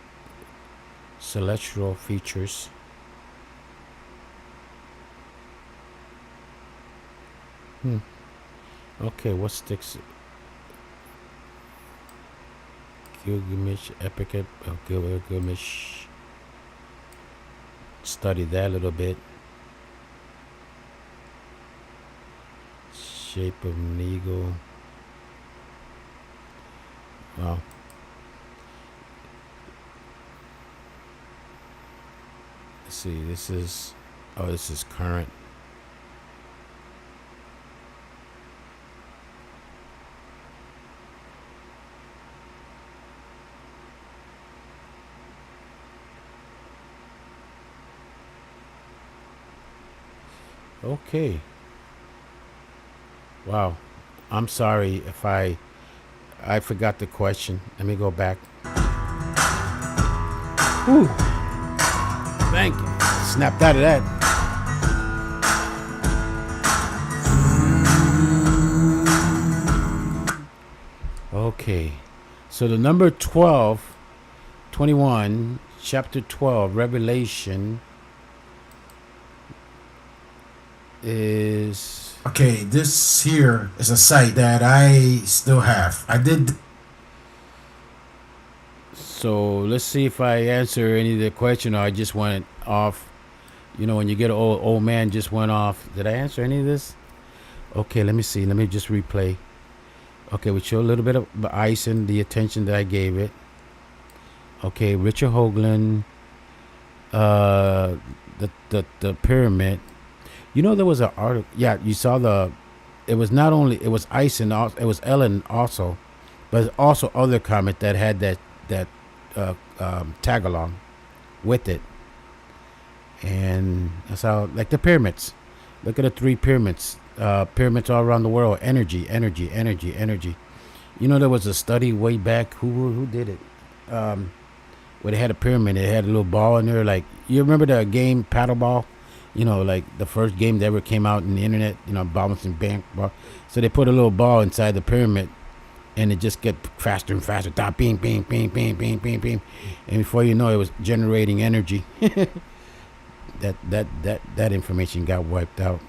celestial features. Okay, what sticks? Gilgamesh, epic of Gilgamesh. Study that a little bit. Shape of an eagle. Wow. Let's see, this is current. Okay. Wow. I'm sorry if I forgot the question. Let me go back. Whew. Thank you. Snapped out of that. Okay. So the number 12, 21, chapter 12, Revelation is... Okay, this here is a site that I still have. I did. So let's see if I answer any of the question or I just went off. You know, when you get an old man just went off. Did I answer any of this? Okay, let me see. Let me just replay. Okay, we show a little bit of ice and the attention that I gave it. Okay, Richard Hoagland, the pyramid. You know, there was an article. Yeah, you saw it was not only, it was ice and also, it was Ellen also, but also other comet that had that tag along with it. And that's how, like the pyramids. Look at the 3 pyramids. Pyramids all around the world. Energy. You know, there was a study way back. Who did it? Where they had a pyramid. They had a little ball in there. Like, you remember the game paddleball? like the first game that ever came out in the internet, bouncing bank ball. So they put a little ball inside the pyramid, and it just get faster and faster. Dot, bing, bing, bing, bing, bing, bing, bing, and before you know, it was generating energy. that information got wiped out.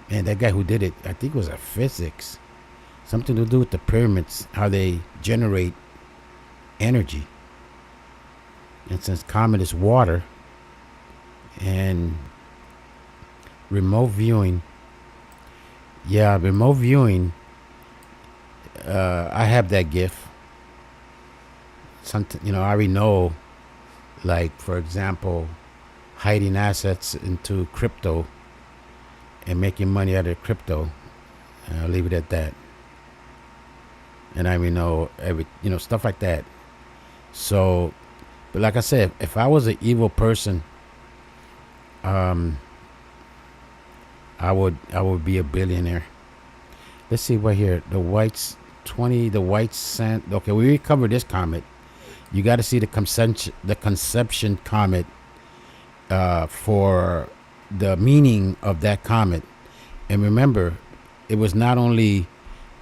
And that guy who did it, I think it was a physics, something to do with the pyramids, how they generate energy. And since comet is water, and remote viewing, remote viewing, I have that gift. Something, I already know, like, for example, hiding assets into crypto and making money out of crypto. I'll leave it at that. And I know stuff like that. So, but like I said, if I was an evil person, I would be a billionaire. Let's see what here. The whites 20. The white sand. Okay, we covered this comet. You got to see the conception comet for the meaning of that comet. And remember, it was not only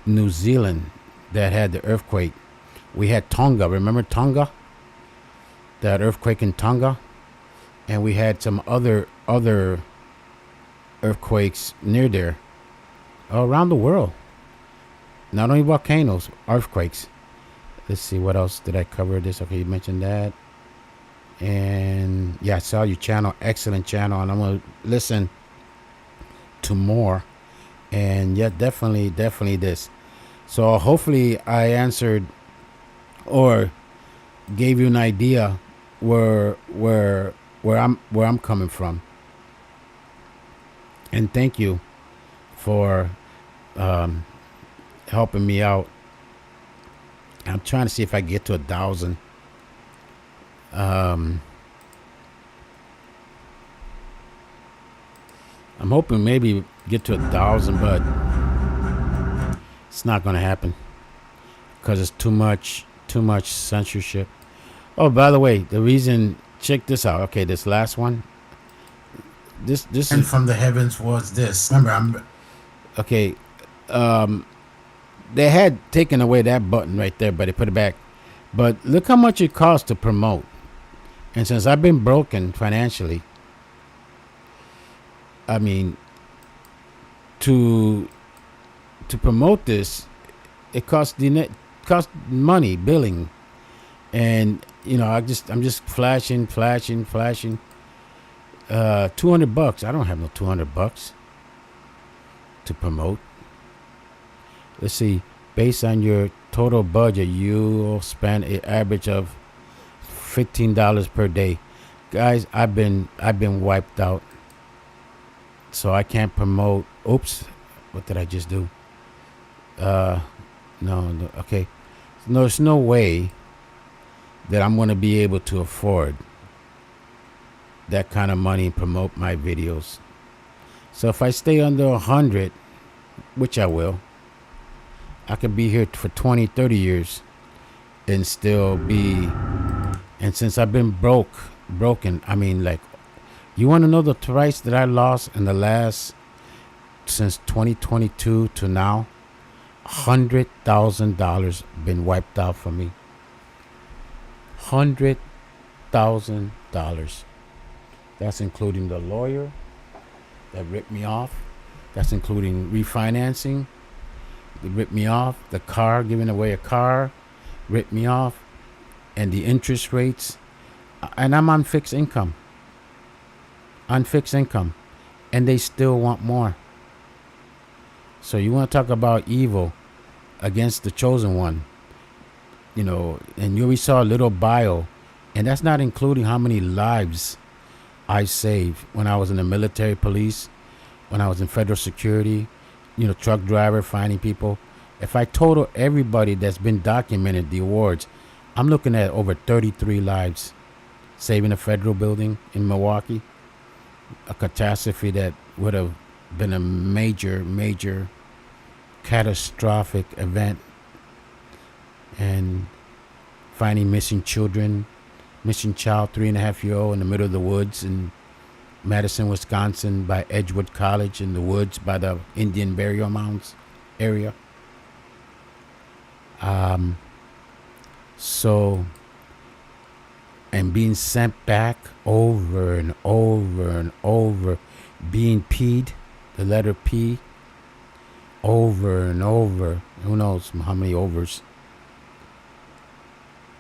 New Zealand that had the earthquake. We had Tonga. Remember Tonga? That earthquake in Tonga? And we had some other earthquakes near there, all around the world. Not only volcanoes, earthquakes. Let's see, what else did I cover this? Okay, you mentioned that. And I saw your channel, excellent channel, and I'm gonna listen to more. And definitely this. So hopefully I answered or gave you an idea where I'm coming from. And thank you for helping me out. I'm trying to see if I get to 1,000. I'm hoping maybe get to 1,000, but it's not going to happen because it's too much censorship. Oh, by the way, the reason, check this out. Okay, this last one. This And is from the heavens was this. Remember, okay. They had taken away that button right there, but they put it back. But look how much it costs to promote. And since I've been broken financially, I mean, to promote this, it costs money, billing, and I'm just flashing. $200. I don't have no $200 to promote. Let's see. Based on your total budget, you'll spend an average of $15 per day. Guys, I've been wiped out. So I can't promote. Oops. What did I just do? No. Okay. No, there's no way that I'm going to be able to afford that kind of money and promote my videos. So if I stay under 100, which I will, I could be here for 20, 30 years and still be. And since I've been broken, I mean, like, you want to know the price that I lost in the last, since 2022 to now? $100,000 been wiped out for me. $100,000. That's including the lawyer that ripped me off. That's including refinancing. They ripped me off. The car, giving away a car, ripped me off. And the interest rates. And I'm on fixed income. And they still want more. So you want to talk about evil against the chosen one. And you already saw a little bio. And that's not including how many lives I saved when I was in the military police, when I was in federal security, truck driver, finding people. If I total everybody that's been documented, the awards, I'm looking at over 33 lives, saving a federal building in Milwaukee, a catastrophe that would have been a major catastrophic event, and finding missing child, 3.5-year-old in the middle of the woods, and Madison, Wisconsin, by Edgewood College in the woods by the Indian burial mounds area. So, and being sent back over and over and over, being P'd, the letter P, over and over. Who knows how many overs.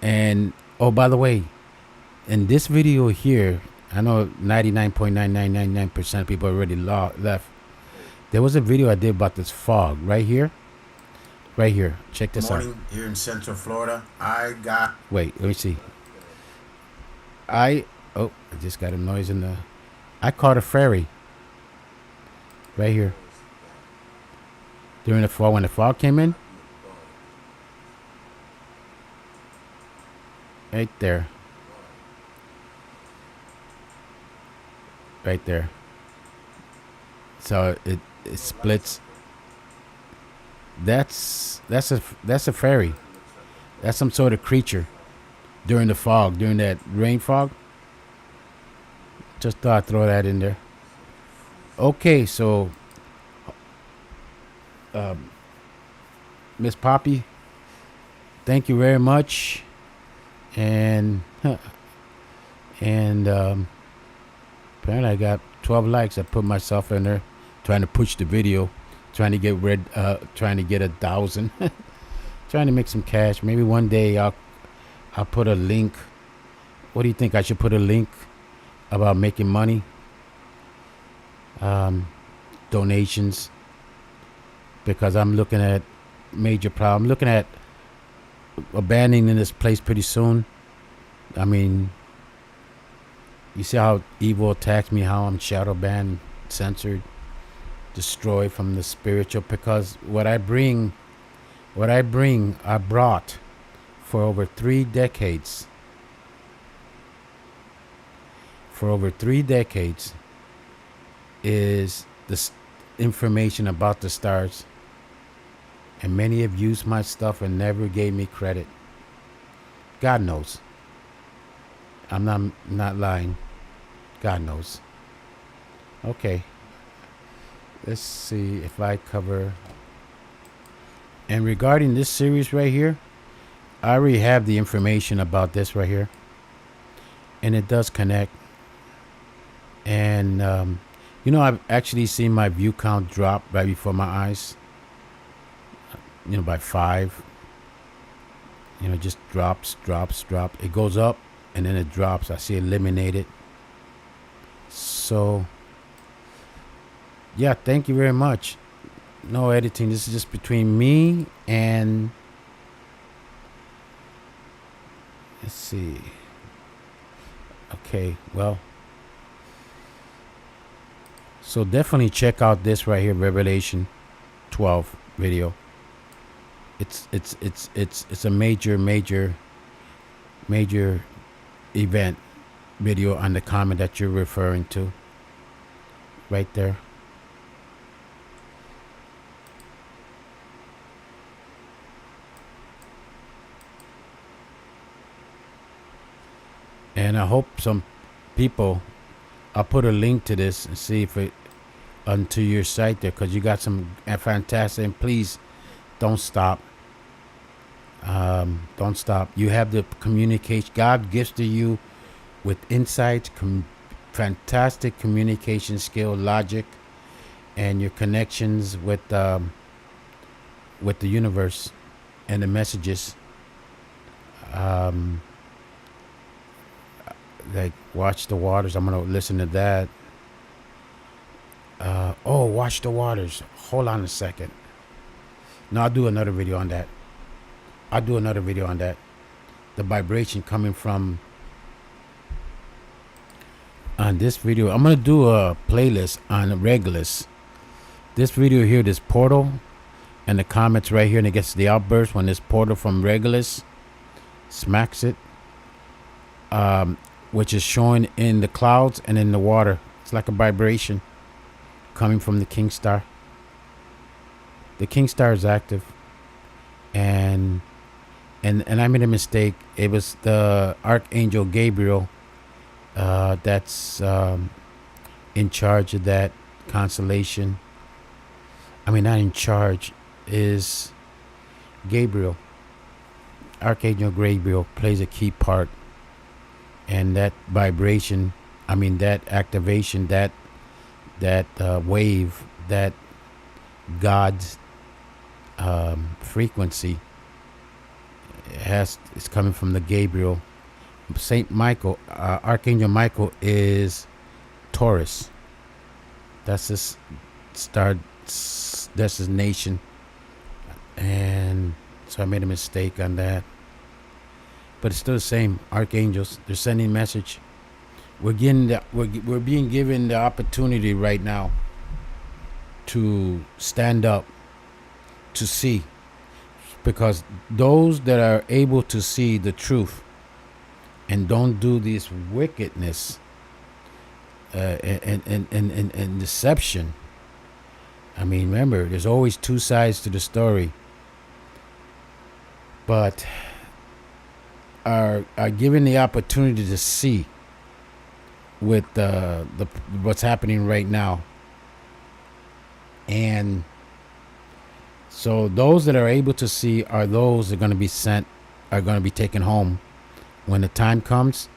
And, oh, by the way, in this video here, I know 99.9999% of people already left. There was a video I did about this fog right here. Right here. Check this out. Morning here in Central Florida. I got. Wait, let me see. I just got a noise in the. I caught a ferry. Right here. During the fall, when the fog came in. Right there. Right there. So it splits. That's a fairy. That's some sort of creature during the fog, during that rain fog. Just thought I'd throw that in there. Okay, so Miss Poppy, thank you very much. And apparently I got 12 likes. I put myself in there trying to push the video, trying to get 1,000, trying to make some cash. Maybe one day I'll put a link. What do you think? I should put a link about making money, donations, because I'm looking at major problem. I'm looking at abandoning this place pretty soon. I mean, you see how evil attacks me, how I'm shadow banned, censored, destroyed from the spiritual, because what I brought for over 3 decades. For over 3 decades is the information about the stars. And many have used my stuff and never gave me credit. God knows. I'm not lying. God knows. Okay. Let's see if I cover. And regarding this series right here, I already have the information about this right here. And it does connect. And, I've actually seen my view count drop right before my eyes. By 5. Just drops. It goes up and then it drops. I see eliminated. So, yeah, thank you very much. No editing. This is just between me and. Let's see. Okay, well. So definitely check out this right here, Revelation 12 video. It's a major event video on the comment that you're referring to. Right there. And I hope some people, I'll put a link to this and see if it onto your site there, because you got some fantastic. And please don't stop. Don't stop. You have the communication. God gifted you with insights, fantastic communication skill, logic, and your connections with the universe and the messages. Like watch the waters. I'm gonna listen to that. Watch the waters. Hold on a second. No, I'll do another video on that. The vibration coming from on this video. I'm gonna do a playlist on Regulus. This video here, this portal, and the comments right here, and it gets the outburst when this portal from Regulus smacks it. Which is showing in the clouds and in the water. It's like a vibration coming from the King Star. The King Star is active. And I made a mistake. It was the Archangel Gabriel that's in charge of that constellation, I mean, not in charge, is Gabriel. Archangel Gabriel plays a key part, and that vibration, I mean, that activation, that wave, that God's frequency is coming from the Gabriel. Saint Michael, Archangel Michael is Taurus. That's his star. That's his nation, and so I made a mistake on that. But it's still the same. Archangels, they're sending message. We're being given the opportunity right now to stand up, to see, because those that are able to see the truth and don't do this wickedness and deception. I mean, remember, there's always two sides to the story, but are given the opportunity to see with the what's happening right now. And so those that are able to see are those that are going to be sent, are going to be taken home. When the time comes,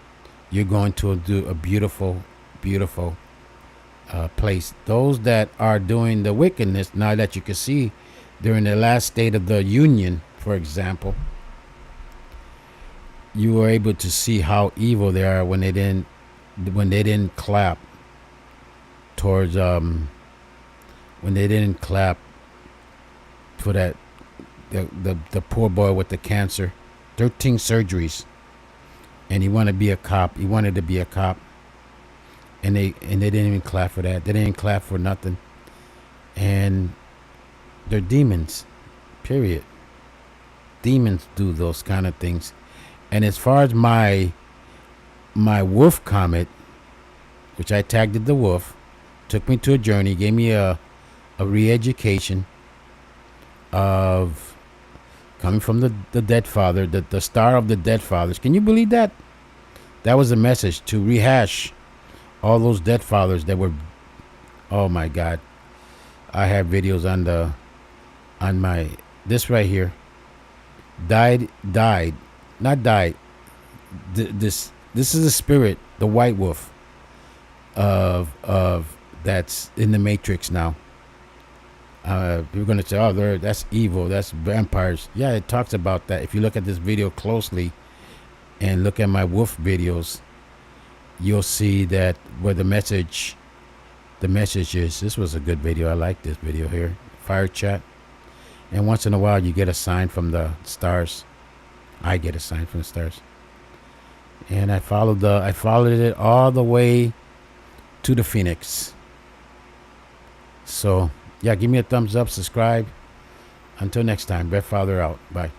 you're going to do a beautiful, beautiful place. Those that are doing the wickedness, now that you can see during the last state of the Union, for example, you were able to see how evil they are when they didn't clap towards when they didn't clap for that the poor boy with the cancer, 13 surgeries, and he wanted to be a cop. He wanted to be a cop, and they didn't even clap for that. They didn't clap for nothing, and they're demons. Period. Demons do those kind of things. And as far as my wolf comet, which I tagged it the wolf, took me to a journey, gave me a re-education of coming from the dead father, the star of the dead fathers. Can you believe that? That was a message to rehash all those dead fathers that were, oh my God. I have videos on my, this right here. Died, not died. This is the spirit, the white wolf of that's in the Matrix now. People are going to say, oh, that's evil, that's vampires. Yeah, it talks about that. If you look at this video closely and look at my wolf videos, you'll see that where the message is. This was a good video. I like this video here. Fire chat. And once in a while you get a sign from the stars. I get a sign from the stars. And I followed it all the way to the Phoenix. So yeah, give me a thumbs up, subscribe. Until next time, Brett Father out. Bye.